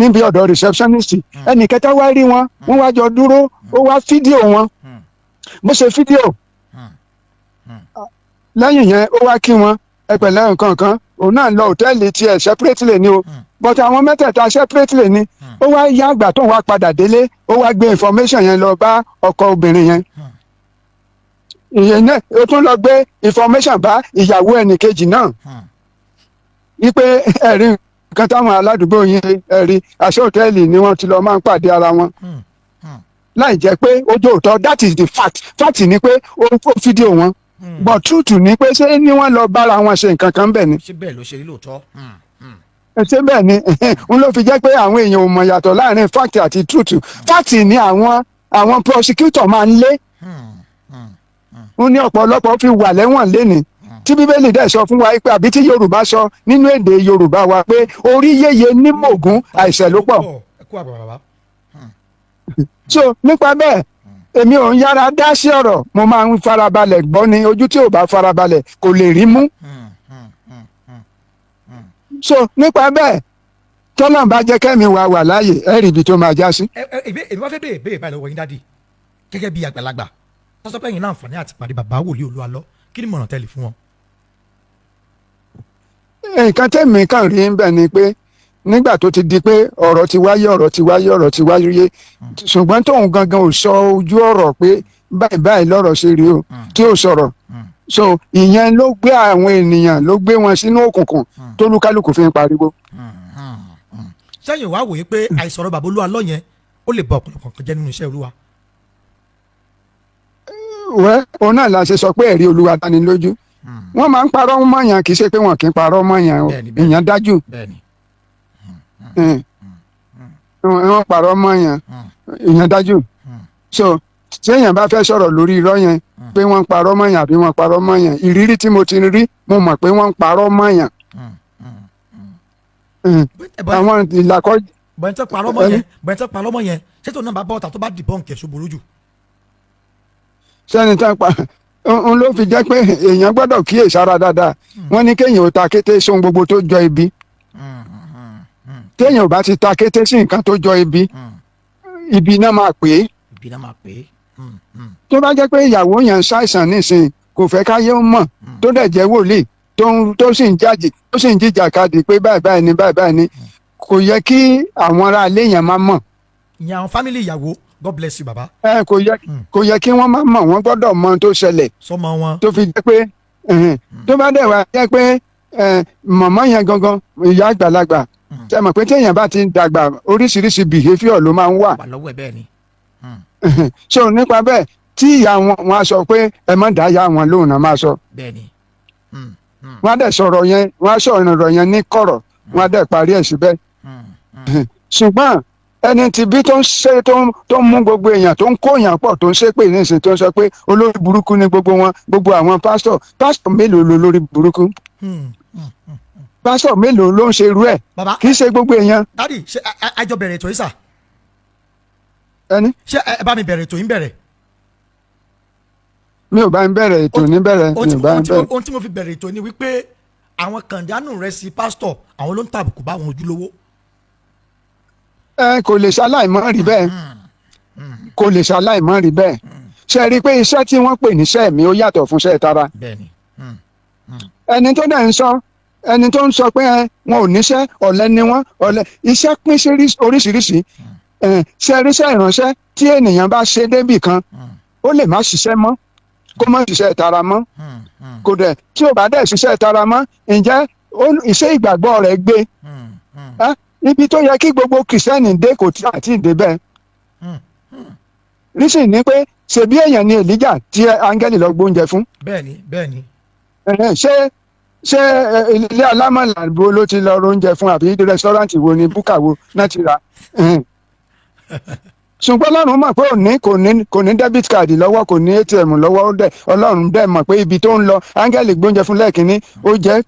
níbi ọ̀dọ̀ receptionist ẹnì kẹta wá rí wọn wọ́n wá jọ dúró ó wá fídíò wọn bó ṣe fídíò lẹ́yìn yẹn ó wá kí wọn ẹ pẹ̀lẹ́ nǹkan kan òun náà lọ hòtẹ́ẹ̀lì tiẹ̀ separately ni o but àwọn mẹ́tẹ̀ẹ̀ta separately ni ó wá yá àgbà tó ń wá padà délé ó wá gbé information yẹn lọ bá ọkọ obìnrin yẹn ìyẹn náà ó tún lọ gbé information bá ìyàwó ẹnìkejì náà wípé ẹ̀rí nǹkan táwọn aládùúgbò yẹn ẹ̀rí àṣẹ hòtẹ́ẹ̀lì ni wọ́n ti lọ máa ń pàdé ara wọn láì jẹ́ pé ó jẹ́ òótọ́ that is the fact ni pé ó fídíò wọn but truth ni pé ṣé ni wọ́n lọ bára wọn ṣe nǹkan kan bẹ́ẹ̀ ni. ṣé bẹ́ẹ̀ ló ṣe rí lóòótọ́. ṣé bẹ́ẹ̀ ni n ló fi jẹ́ pé àwọn èèyàn ò mọ̀ yàtọ̀ láàrin fact àti truth fact ni àwọn prosecutor máa ń lé ní ọ̀pọ̀lọpọ̀ fi wà lẹ́wọ̀n léni tí bíbélì dẹ̀ sọ fún wa pé àbí tí Yorùbá sọ nínú èdè Yorùbá wa pé orí yéye ní mògún àìṣẹ̀ ló pọ̀. so nípa bẹ́ẹ̀ èmi ò ń yára dá sí ọ̀rọ̀ mo máa ń farabalẹ̀ gbọ́ ni ojú tí ò bá farabalẹ̀ kò lè rí mú. so nípa bẹ́ẹ̀ tọ́lá bá jẹ́ kẹ́mi wà láàyè ẹ rí ibi tó máa já sí. èmi wá fẹ́ béèrè báyìí lọ́wọ́ yín dádì gẹ́gẹ́ bí àgbàlagbà tọ́sọ́pẹ́ yìí náà àǹfààní àti pàdé bàbá wòlíì Olú Alo kí ni mọ̀ràn tẹ́lẹ̀ fún wọn. nǹkan tẹ́mi kàn rí ń bẹ̀ ni pé nígbà tó ti di pé ọ̀rọ̀ ti wáyé ṣùgbọ́n tóun gangan ò sọ ojú ọ̀rọ̀ pé báyìí lọ́rọ̀ ṣe rí o tí ò sọ̀rọ̀ so ìyẹn ló gbé àwọn ènìyàn ló gbé wọn sínú òkùnkùn tó lúkálùkù fi ń pariwo. sẹ́yìn wàá wòye pé àìsọ̀rọ̀ bàbá Olú Alo yẹn ó lè ba ọ̀pọ̀lọpọ̀ kan jẹ́ nínú iṣẹ́ Olúwa. òun náà la ṣe sọ pé ẹ̀rí Olúwa dání lójú wọ́n máa ń parọ́ mọ́yàn kì í ṣe pé wọ́n kì í parọ́ mọ́yàn o ìyẹn dájú wọ́n parọ́ mọ́yàn ìyẹn dájú so téèyàn bá fẹ́ sọ̀rọ̀ lórí irọ́ yẹn pé wọ́n parọ́ mọ́yàn àbí wọ́n parọ́ mọ́yàn ìrírí tí mo ti rí mo mọ̀ pé wọ́n parọ́ mọ́yàn àwọn ìlàkọ́. bẹ̀ntẹ́ parọ́ mọ́ yẹn ṣé tó náà bá bọ́ ọ̀tà tó bá dìbọn kẹ̀ ṣubú jù. sẹ́ni tán pa n ló fi jẹ́ pé èèyàn gbọ́dọ̀ kíyèsára dáadáa wọ́n ní kéèyàn ò ta kété sóhun gbogbo tó jọ ibi téèyàn ò bá ti ta kété sí nǹkan tó jọ ibi náà máa pè é. tó bá jẹ́ pé ìyàwó yẹn ń ṣàìsàn nísìnyí kò fẹ́ káyé ó mọ̀ tó dẹ̀ jẹ́ wòlíì tó sì ń jìjàkadì pé báyìí ni kò yẹ kí àwọn ará ilé yẹn máa mọ̀. ìyẹn àwọn fámìlì ìyàwó God bless you baba. kò yẹ kí wọ́n máa mọ̀ wọ́n gbọ́dọ̀ mọ̀ tó ṣẹlẹ̀ sọmọ wọn tó fi jẹ́ pé tó bá dẹ̀ wá jẹ́ pé mọ̀mọ́ yẹn gangan ìyá àgbàlagbà ṣe mọ̀ pé téèyàn bá ti dàgbà oríṣiríṣi behaviour ló máa ń wà. so nípa bẹ́ẹ̀ tí ìyá wọn á sọ pé ẹ má dá ìyá wọn lóhùn náà máa sọ. wọ́n á dẹ̀ sọ̀rọ̀ yẹn wọ́n á sọ̀rọ̀ yẹn ní kọ̀rọ̀ wọ́n á dẹ̀ parí ẹ̀ síbẹ̀. ṣùgbọ́n ẹni tí bí tó ń ṣe tó ń mú gbogbo èèyàn tó ń kó èèyàn pọ̀ tó ń ṣépè nísìn tó ń sọ pé olórí burúkú ni gbogbo wọn, gbogbo àwọn pásítọ̀ mélòó ló lórí burúkú, pásítọ̀ mélòó ló ń ṣe irú ẹ̀, kì í ṣe gbogbo èèyàn. dádì ṣe àjọ bẹ̀rẹ̀ ètò yìí sà. ẹni. ṣé ẹ bá mi bẹ̀rẹ̀ ètò yìí bẹ̀rẹ̀. mi ò bá ń bẹ̀rẹ̀ ètò ní bẹ̀rẹ̀ mi ò bá ń bẹ̀rẹ̀. ohun tí mo fi bẹ̀rẹ̀ ètò ni wípé àwọn kàndánù rẹ̀ sí pásítọ̀ àwọn ló ń tàbùkù bá àwọn ojúlówó. kò lè ṣaláìmọ́ rí bẹ́ẹ̀, kò lè ṣaláìmọ́ rí bẹ́ẹ̀. ṣe rí i pé iṣẹ́ tí wọ́n pè níṣẹ́ mi ó yàtọ̀ fún iṣẹ́ tara. ẹni tó dẹ̀ ń sọ ẹni tó ń sọ pé wọn ò níṣẹ́ ọ̀lẹ ni wọ́n ọ̀lẹ, iṣẹ́ pín sí oríṣiríṣi. ṣe ríṣẹ́ ìránṣẹ́ tí ènìyàn bá ṣe débì kan ó lè má ṣiṣẹ́ mọ́ kó má ṣiṣẹ́ tara mọ́, kò dẹ̀ tí ò bá dẹ̀ ṣiṣẹ́ tara mọ́ ǹjẹ́ iṣẹ́ ìgbàgbọ́ rẹ̀ gbé ibi tó yẹ kí gbogbo kìrìsìtẹ́nì dé kò tí àti ìdébẹ̀. rísì ní pé ṣebí èèyàn ni Èlíjà tí áńgẹ́lì lọ gbóúnjẹ fún. bẹ́ẹ̀ni. ṣé ilé alámọ̀là wo ló ti lọ róúnjẹ fún àbí rẹ́sítọ́ráǹtì wo ni búkà wo náà ti ra. ṣùgbọ́n Ọlọ́run mọ̀ pé kò ní debit card lọ́wọ́, kò ní ATM lọ́wọ́, Ọlọ́run dẹ̀ mọ̀ pé ibi tó ń lọ áńgẹ́lì gbóúnjẹ fún lẹ́ẹ̀kínní ó jẹ́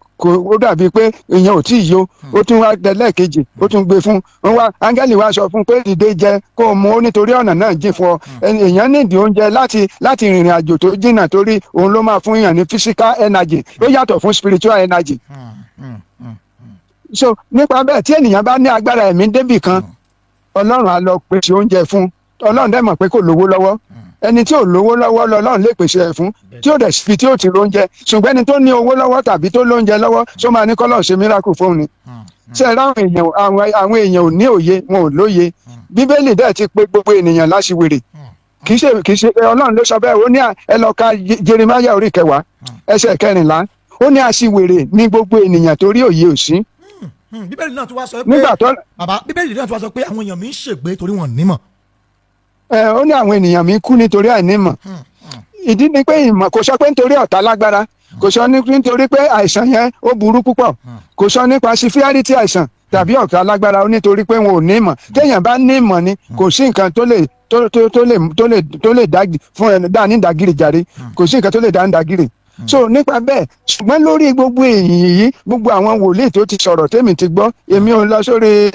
ó dàbí pé ìyẹn ò tí ì yó, ó tún wá dẹ lẹ́ẹ̀kejì ó tún gbé fún áńgẹ́lì wá sọ fún pé dìde jẹ kó o mú ó nítorí ọ̀nà náà jìn fún ọ. èèyàn nídìí oúnjẹ láti rìnrìn àjò tó jìnnà torí òun ló máa fún èèyàn ní physical energy ó yàtọ̀ fún spiritual energy. so nípa bẹ́ẹ̀ tí ènìyàn bá ní agbára ẹ̀mí débì kan Ọlọ́run á lọ pèsè oúnjẹ fún. Ọlọ́run dẹ̀ mọ̀ pé kò lówó lọ́wọ́, ẹni tí ò lówó lọ́wọ́ lọ́lọ́run lè pèsè ẹ̀ fún tí ò dẹ̀ fi tí ò ti róúnjẹ. ṣùgbọ́n ẹni tó ní owó lọ́wọ́ tàbí tó lóúnjẹ lọ́wọ́ só máa ní kọ́lọ́ ṣe miracle fóun ni. ṣe àwọn èèyàn ò ní òye, wọn ò lóye. Bíbélì dẹ̀ ti pè gbogbo ènìyàn láṣìwèrè, kì í ṣe Ọlọ́run ló sọ bẹ́ẹ̀. ó ní ẹ lọ ka Jeremáyà orí 10 ẹsẹ̀ 14 ó ní aṣiwèrè ní gbogbo ènìyàn torí òye ò sí. Bíbélì náà tún wá sọ pé Bíbélì náà tún wá sọ pé àwọn èèyàn mi ń ṣègbé torí wọn nímọ̀. ó ní àwọn ènìyàn mi kú nítorí àìnímọ̀. ìdí ni pé ìmọ̀ kò sọ pé nítorí ọ̀tá lágbára, kò sọ nítorí pé àìsàn yẹn ó burú púpọ̀, kò sọ nípa severity àìsàn tàbí ọ̀tá lágbára ó nítorí pé wọn ò ní ìmọ̀. téèyàn bá ní ìmọ̀ ni kò sí nǹkan tó lè dá ní ìdágìrì jàre, kò sí nǹkan tó lè dá ní ìdágìrì. so nípa bẹ́ẹ̀ ṣùgbọ́n lórí gbogbo èyí yìí gbogbo àwọn wòlíì tó ti sọ̀rọ̀ tèmi ti gbọ́, èmi ò lọ sórí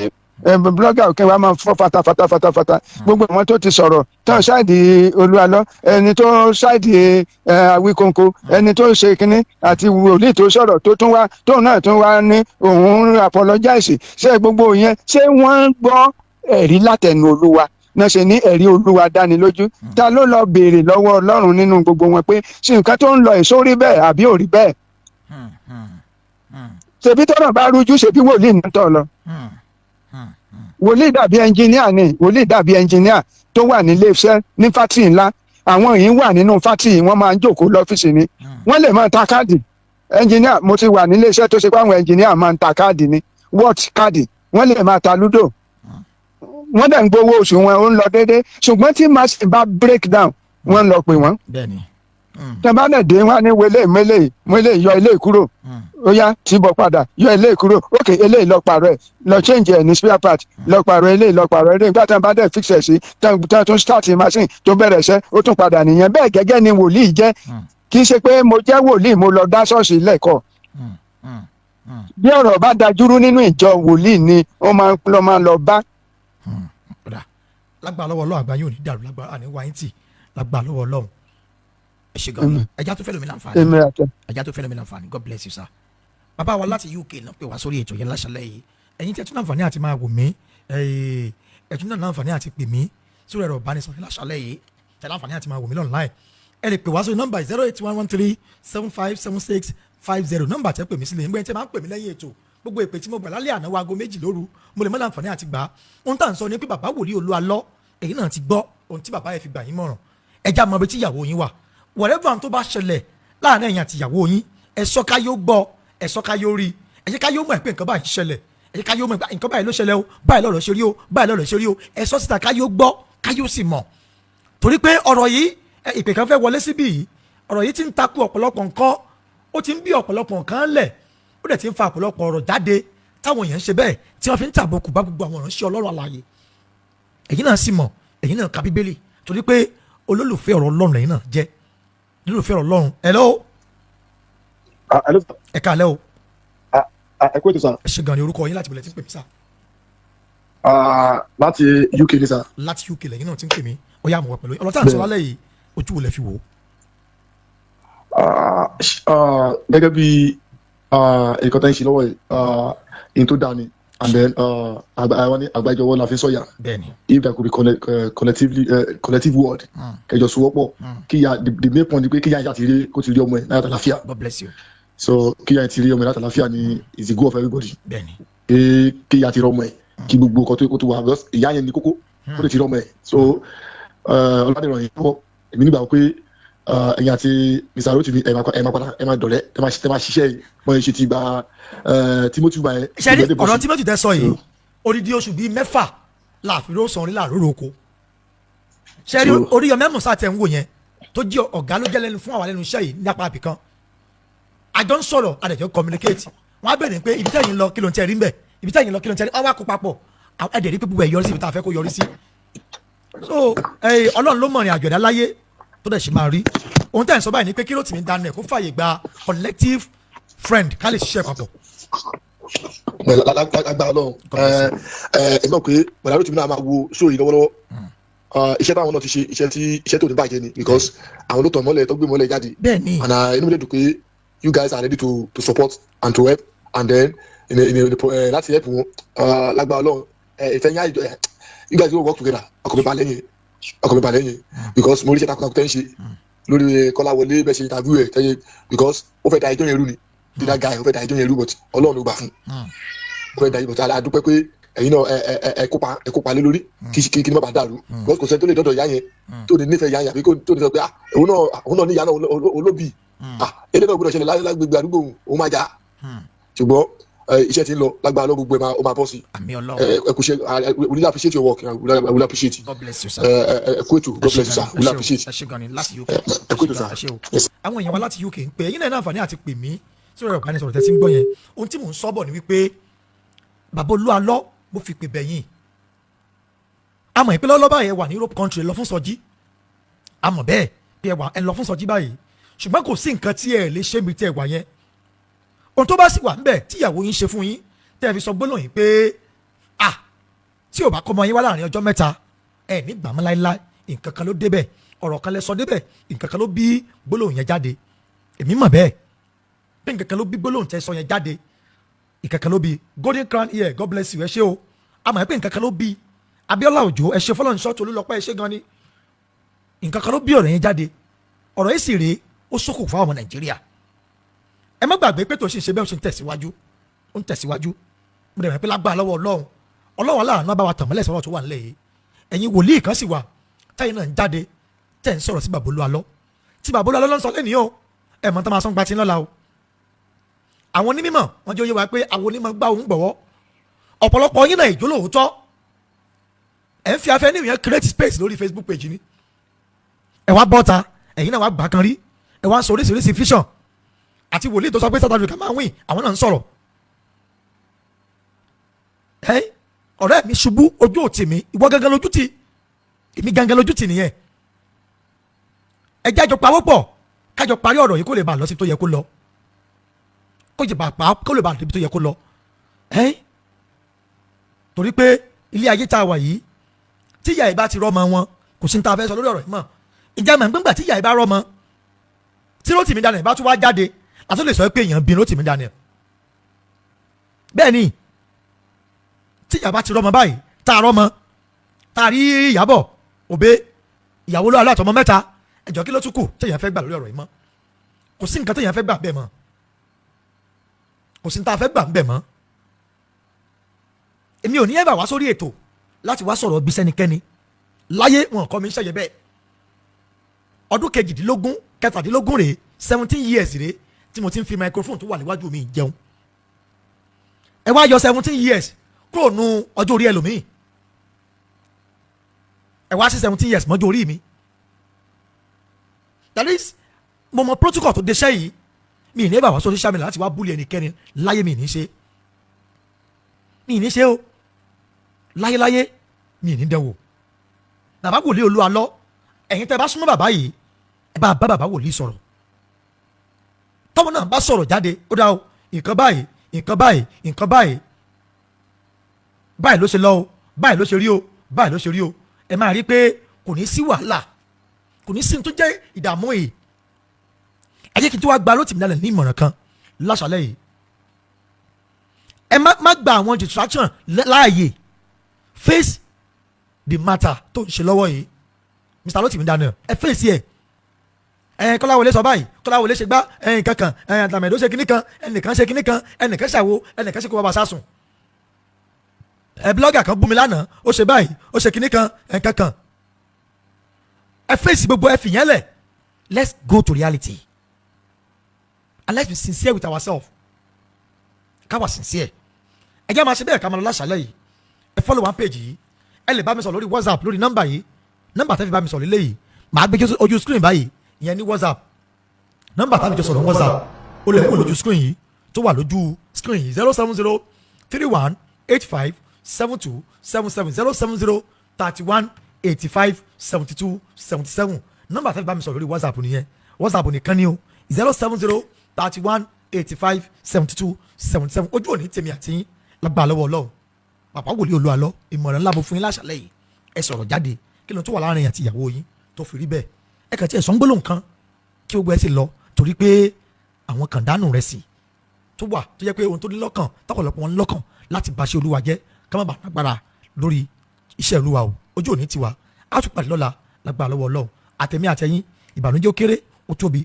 blogger òkè wa máa fọ́ fatafata gbogbo àwọn tó ti sọ̀rọ̀ tán ṣáìdì Olu Alo, ẹni tó ṣáìdì Awíkonko, ẹni tó ṣe kínní àti wòlíì tó sọ̀rọ̀ tóun náà tún wá ní òun apologize. ṣé gbogbo yẹn ṣé wọ́n gbọ́ ẹ̀rí látẹnu Olúwa náà ṣe ní ẹ̀rí Olúwa dáni lójú? ta ló lọ béèrè lọ́wọ́ Ọlọ́run nínú gbogbo wọn pé ṣé nǹkan tó ń lọ èso rí bẹ́ẹ̀ àbí ò rí bẹ́ẹ̀? ṣebí tọ́nà bá rújú ṣebí wòlíì ń tọ̀ lọ. wòlíì dàbí ẹnjìníà ni, wòlíì dàbí ẹnjìníà tó wà nílé iṣẹ́ ní fátìrì ńlá. àwọn yìí wà nínú fátìrì, wọ́n máa ń jókòó lọ́fíìsì ni, wọ́n lè máa ta káàdì. ẹnjìníà, mo ti wà nílé iṣẹ́ tó ṣe pé àwọn ẹnjìníà máa ń ta káàdì ni, wọ́ọ̀tì káàdì, wọ́n lè máa ta lúdò, wọ́n dẹ̀ ń gbowó oṣù wọn ó ń lọ déédéé. ṣùgbọ́n tí machine bá break down wọ́n lọ pè wọ́n. tẹ́ bá dẹ̀ dé wọ́n á ní wọlé yọ ilé kúrò, ó yá tìbọ̀ padà yọ ilé kúrò, ok eléyìí lọ pààrọ̀ ẹ̀, lọ change ẹ̀ ní spare part, lọ pààrọ̀ eléyìí lọ pààrọ̀ eléyìí. nígbà tí wọ́n bá dẹ̀ fix ẹ̀ sí tán tún start machine tó bẹ̀rẹ̀ iṣẹ́ ó tún padà nìyẹn. bẹ́ẹ̀ gẹ́gẹ́ ni wòlíì jẹ́, kì í ṣe pé mo jẹ́ wòlíì mo lọ dá ṣọ́ọ̀ṣì lẹ́kọ̀ọ́. bí ọ̀rọ̀ bá dajúrú nínú ìjọ wòlíì ni wọ́n máa lọ bá. lágbà lọ́wọ́ Ọlọ́run àgbáyé ò ní dàrú, lágbà àní wáyé tì, lágbà lọ́wọ́ Ọlọ́run. ẹ ṣe gan-an ẹja tó fẹ́ lómi láǹfààní, God bless you sir. bàbá wa láti UK náà pè wá sórí ètò yẹn láṣálẹ́ yìí. ẹ̀yin tí ẹ tún láǹfààní àti máa wò mí, ẹ tún náà láǹfààní àti pè mí sórí ẹ̀rọ ìbánisọ̀rọ̀ láṣálẹ́ yìí, ẹ láǹfààní àti máa wò mí online. ẹ lè pè wá sórí nọ́mbà 08113757650 nọ́mbà tẹ́ pè mí sílẹ̀ nígbà tí ẹ máa ń pè mí lẹ́yìn ètò. gbogbo ìpè tí mo gbà lálẹ́ àná wa aago 2 lóru mo lè má láǹfààní àti gbà. ohun tá à ń sọ ni pé bàbá wòlíì Olu Alo èyí náà ti gbọ́ ohun tí bàbá yẹn fi gbà yín mọ̀ràn. ẹ já mọ ibi tí ìyàwó yín wà, whatever tó bá ṣẹlẹ̀ láàrin ẹ̀yin àti ìyàwó yín, ẹ sọ ká yóò gbọ́, ẹ sọ ká yóò rí, ẹ jẹ́ ká yóò mọ̀ pé nǹkan báyìí ṣẹlẹ̀, ẹ jẹ́ ká yóò mọ̀ pé nǹkan báyìí ló ṣẹlẹ̀ o, báyìí lọ́rọ̀ ṣe rí o, báyìí lọ́rọ̀ ṣe rí o, ẹ sọ síta ká yóò gbọ́, ká yóò sì mọ̀. torí pé ọ̀rọ̀ yìí ìpè kan fẹ́ wọlé síbí yìí, ọ̀rọ̀ yìí ti ń takú ọ̀pọ̀lọpọ̀ nǹkan, ó ti ń bí ọ̀pọ̀lọpọ̀ nǹkan lẹ̀, ó dẹ̀ ti ń fa ọ̀pọ̀lọpọ̀ ọ̀rọ̀ jáde táwọn èèyàn ń ṣe bẹ́ẹ̀ tí wọ́n fi ń tàbùkù bá gbogbo àwọn ìránṣẹ́ Ọlọ́run alààyè. ẹ̀yin náà sì mọ̀ ẹ̀yin náà ka bíbélì torí pé olólùfẹ́ ọ̀rọ̀ Ọlọ́run ẹ̀yin náà jẹ́ olólùfẹ́ ọ̀rọ̀ Ọlọ́run. hello. hello. ẹ káalẹ́ o. ẹ kó ètò sá. ẹ ṣe gan ni orúkọ yín láti bẹ̀rẹ̀ tí ń pè mí sá. láti UK ni sá. láti UK lẹ́yìn náà tí ń pè mí ó yá àmọ̀ pẹ̀lú ọ̀rọ̀ tá à ń sọ lálẹ́ yìí ojú wo lẹ fi wò ó. gẹ́gẹ́ bí nǹkan tó ń ṣe lọ́wọ́ yìí tó dáa ni and then àgbájọwọ́ la fi sọ̀yà if there could be collective word kẹjọ sowọ́pọ̀ kíyà the main point ni pé kíyà ti rí kó ti rí ọmọ ẹ̀ láyàtọ̀ láfíà. God bless you. So kíyà ti rí ọmọ ẹ̀ láyàtọ̀ láfíà ni is the goal of everybody. bẹ́ẹ̀ni. kíyà ti rí ọmọ ẹ̀ kí gbogbo nǹkan tó wà because ìyá yẹn ni kókó kó ti rí ọmọ ẹ̀ so ọlọ́dẹ̀rọ̀ yẹn lọ́wọ́ èmi nígbà pé ẹ̀yin àti Mr. Rotimi ẹ máa dọ̀rẹ́ ẹ máa ṣiṣẹ́ yìí wọ́n yẹn ṣe ti gba Timothy gba ẹ. ṣẹ́ni ọ̀rọ̀ Timothy tẹ́ sọ yìí odidi oṣù bíi 6 láàfin ló sọ nílà lórí oko ṣẹ́ni Oríyọmí Musa tẹ̀ ń wò yẹn tó jí ọ̀gá ló jẹ́ lẹ́nu fún àwọn lẹ́nu iṣẹ́ yìí nípa àbìkan àjọ ń sọ̀rọ̀ àdẹ̀jọ́ communicate wọ́n á bẹ̀rẹ̀ pé ibi tẹ́yìn lọ kí ló ń tẹ́ rí ń bẹ̀ ibi tẹ́yìn lọ kí ló ń tẹ́ rí ọwọ́ àkó papọ̀ ẹ̀dẹ̀ rí pé gbogbo ẹ̀ yọrí sí ibi tá a fẹ́ kó yọrí sí so Ọlọ́run ló mọ̀ ní àjọ̀dá láyé tó dẹ̀ ṣe máa rí ohun tẹ́ ẹ̀ ń sọ báyìí ni pé kí Rotimi dánú ẹ̀ kó fààyè gba collective friend ká lè ṣiṣẹ́ papọ̀. agbára Ọlọ́run ẹ mọ̀ pé bọ̀dá Rotimi náà máa wo show yìí lọ́wọ́lọ́wọ́ iṣẹ́ táwọn náà ti ṣe iṣẹ́ tó ní bàjẹ́ ni because àwọn ló tọ̀ mọ́lẹ̀ tó gbé mọ́lẹ̀ jáde and inú mi lè dùn pé you guys are ready to support and to help and then láti help wọn lágbára Ọlọ́run ìfẹ́ yín àìjọ you guys will work together ọkọ̀ mi balẹ̀ yẹn because mo rí iṣẹ́ takuntakun tẹ́ ń ṣe lórí Kọ́láwọlé bẹ́ẹ̀ ṣe interview ẹ̀ tẹ́yẹ because ó fẹ́ da ẹjọ́ yẹn rú ni dídá guy ó fẹ́ da ẹjọ́ yẹn rú but Ọlọ́run ló gbà fún ó fẹ́ da ẹjọ́ but adúpẹ́ pé ẹ̀yin náà ẹ kópa lé lórí kí ni má bàa dàrú because kò sẹ́ni tó lè dọ́dọ̀ ìyá yẹn tó ní nífẹ̀ẹ́ ìyá yẹn àbí tó ní sọ pé òun náà ní ìyá náà olóbì ilé náà gbọdọ̀ ṣẹlẹ̀ lágbègbè àdúgbò òun máa jà ṣùgbọ́n iṣẹ́ ti ń lọ lágbára lọ gbogbo ẹ máa bọ́ sí ẹ kò ṣe we really appreciate your work we really appreciate it. God bless you sir. ẹ kú ètò God bless you sir we really appreciate it. ẹ ṣe gan ni láti UK ẹ kú ètò sir. àwọn èèyàn wa láti UK ń pè ẹ̀yin náà ní àǹfààní àti pè mí sórí ọ̀rọ̀ ìbánisọ̀rọ̀ tẹ́sí ń gbọ́ yẹn ohun tí mò ń sọ́bọ̀ ni wípé bàbá Olu Alo mo fi pè bẹ̀yìn àmọ́ ìpínlẹ̀ ọlọ́ba yẹn wà ní Europe country lọ fún sọjí àmọ́ bẹ́ẹ̀ bí ẹ lọ fún sọjí báyìí ṣùgbọ́n kò sí nǹkan tí ẹ lè ṣe mi tí ẹ wà yẹn ohun tó bá sì wà ńbẹ̀ tí ìyàwó yín ṣe fún yín tẹ́ ẹ fi sọ gbólóhùn yìí pé tí ò bá kọ́ ọmọ yín wá láàrin ọjọ́ mẹ́ta ẹ ní gbàmọ́ láéláé nǹkan kan ló débẹ̀ ọ̀rọ̀ kan lẹ sọ débẹ̀ nǹkan kan ló bí gbólóhùn yẹn jáde èmi mọ̀ bẹ́ẹ̀ bí nǹkan kan ló bí gbólóhùn tẹ́ sọ yẹn jáde nǹkan kan ló bí golden crown here God bless you ẹ ṣé o àmọ́ ẹ pé nǹkan kan ló bí Abíọ́lá Òjó ẹ ṣé fọlọ́run ṣọ́ọ̀tù Olúlọpẹ́ ẹ ṣé gan ni nǹkan kan ló bí ọ̀rọ̀ yẹn jáde ọ̀rọ̀ yìí sì rèé ó ṣókò fún àwọn Nàìjíríà ẹ má gbàgbé pé tó ṣe ń ṣe bẹ́ẹ̀ ó ṣe ń tẹ̀síwájú mo dẹ̀ mọ̀ pé lágbára lọ́wọ́ Ọlọ́run aláàánú bá wa tàn mọ́lẹ̀ sọ̀rọ̀ tó wà nílẹ̀ yìí ẹ̀yin wòlíì kan sì wà táyì náà ń jáde tẹ̀ ń sọ̀rọ̀ sí bàbá Olu Alo tí bàbá Olu Alo ló ń sọ lẹ́nìí o ẹ̀ mọ̀ tó máa sọ ń gba tí ń lọ́la o àwọn onímọ̀ wọn jẹ́ oyé wa pé àwọn onímọ̀ gbá òun gbọ̀wọ́ ọ̀pọ̀lọpọ̀ yín náà ìjó lóòótọ́ ẹ̀ ń fi afẹ́ ní ìyẹn create space lórí Facebook page ni ẹ̀ wá bọ́ta ẹ̀yin náà wá gbà kan rí ẹ̀ wá ń sọ oríṣiríṣi vision àti wòlíì tó sọ pé South Africa máa win àwọn náà ń sọ̀rọ̀ ọ̀rẹ́ mi ṣubú ojú òtì mi ìwọ gangan lójú tì èmi gangan lójú tì nìyẹn ẹ jẹ́ àjọ pawọ́pọ̀ kájọ parí ọ̀rọ̀ yìí kó lè bá lọ sí tó yẹ kó lọ kó lè bá débi tó yẹ kó lọ torí pé ilé ayé tá a wà yìí tí ìyá ẹ̀ bá ti rọ́mọ wọn kò sí ní ta fẹ́ sọ lórí ọ̀rọ̀ yìí mọ́ ìjà mọ̀ nígbà tí ìyá ẹ̀ bá rọ́mọ tí Rotimi Daniels bá tún wá jáde àti ó lè sọ pé èèyàn bí Rotimi Daniels bẹ́ẹ̀ ni tí ìyá bá ti rọ́mọ báyìí tá a rọ́mọ tá a rí Ìyábọ̀ Òbé ìyàwó Olu Alo àtọmọ 3 ẹjọ́ kí ló tún kù téèyàn fẹ́ gbà lórí ọ̀rọ̀ yìí mọ́ kò sí nǹkan téèyàn fẹ́ gbà bẹ́ẹ̀ mọ́ kò sí ní ta fẹ́ gbà bẹ́ẹ̀ mọ́ èmi ò ní ẹ̀bà wá sórí ètò láti wá sọ̀rọ̀ bí sẹ́nikẹ́ni láyé wọn kọ́ mi ń ṣẹ̀yẹ bẹ́ẹ̀ ọdún 17 rèé 17 years rèé tí mo ti ń fi microphone tó wà níwájú mi jẹun ẹ wá yọ 17 years kúrò nu ọjọ́ orí ẹlòmíì ẹ wá sí 17 years mọ́jọ́ orí mi that is mo mọ protocol tó deṣẹ́ yìí mi ì ní bá wá sórí social media láti wá búlì ẹnikẹ́ni láyé mi ì ní ṣe o láyéláyé mi ì ní dẹ́wò bàbá wòlíì Olu Alo ẹ̀yin tẹ́ bá súnmọ́ bàbá yìí ẹ bá bàbá wòlíì sọ̀rọ̀ tọ́mọ náà bá sọ̀rọ̀ jáde ó dá o nǹkan báyìí nǹkan báyìí nǹkan báyìí báyìí ló ṣe lọ o báyìí ló ṣe rí o báyìí ló ṣe rí o ẹ máa rí pé kò ní sí wàhálà kò ní sí ní tó jẹ́ ìdààmú yìí ẹ jẹ́ kí n tó wá gba Rotimi Daniels ní ìmọ̀ràn kan láṣálẹ́ yìí ẹ má gba àwọn distraction láàyè face the matter tó ń ṣe lọ́wọ́ yìí Mr. Rotimi Daniels ẹ fèsì ẹ kọ́láwọlé sọ báyìí kọ́láwọlé ṣe gbá kankan àtàmẹ̀dó ṣe kíní kan ẹnìkan ṣe kíní kan ẹnìkan ṣàwo ẹnìkan ṣe kó bàbá sásùn blogger kan bú mi lánàá ó ṣe báyìí ó ṣe kíní kan kankan ẹ fèsì gbogbo ẹ fìyẹn lẹ̀ let's go to reality and let's be sincere with ourselves ká wà sincere ẹ jẹ́ máa ṣe bẹ́ẹ̀ ká máa lọ láṣálẹ́ yìí ẹ follow one page yìí ẹ lè bá mi sọ lórí WhatsApp lórí nọ́mbà yìí nọ́mbà tẹ́ fi bá mi sọ lélẹ́ yìí màá gbé ojú screen báyìí ìyẹn ní WhatsApp nọ́mbà tá a fi jọ sọ̀rọ̀ WhatsApp ó lè kó lójú screen yìí tó wà lójú screen yìí 07031857277 07031857277 nọ́mbà tẹ́ fi bá mi sọ lórí WhatsApp nìyẹn WhatsApp nìkan ni o 07031857277 ojú òní tèmi àti lágbà lọ́wọ́ Ọlọ́run bàbá wòlíì Olu Alo ìmọ̀ràn ńlá mo fún yín láṣálẹ́ yìí ẹ sọ̀rọ̀ jáde kí ló tó wà láàrin àti ìyàwó yín tó fi rí bẹ́ẹ̀ ẹ kàn tí ẹ sọ ń gbólóhùn kan kí gbogbo ẹ sì lọ torí pé àwọn kan dánù rẹ̀ sí tó wà tó jẹ́ pé ohun tó ní lọ́kàn tọ́pọ̀lọpọ̀ wọn lọ́kàn láti bá ṣe Olúwa jẹ́ ká má bàa lágbára lórí iṣẹ́ Olúwa o ojú òní tiwa á tún pàdé lọ́la lágbára lọ́wọ́ Ọlọ́run àtẹ̀mí àtẹ̀yìn ìbànújẹ́ ó kéré ó tóbi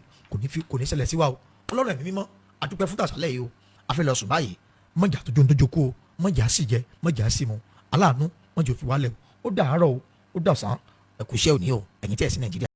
kò ní ṣẹlẹ̀ sí wa o Ọlọ́run ẹ̀mí mímọ́ adúpẹ́ fún tàṣálẹ́ yìí o a fẹ́ lọ sùn báyìí mọ̀jà tó jóun tó jókòó o mọ̀jà sì jẹ mọ̀jà sì mu aláàánú mọ̀jà òfin wálẹ̀ o ó dàárọ̀ o ó dọ̀sán ẹ̀kú iṣẹ́ òní o ẹ̀yin tí ẹ̀ sí Nàìjíríà.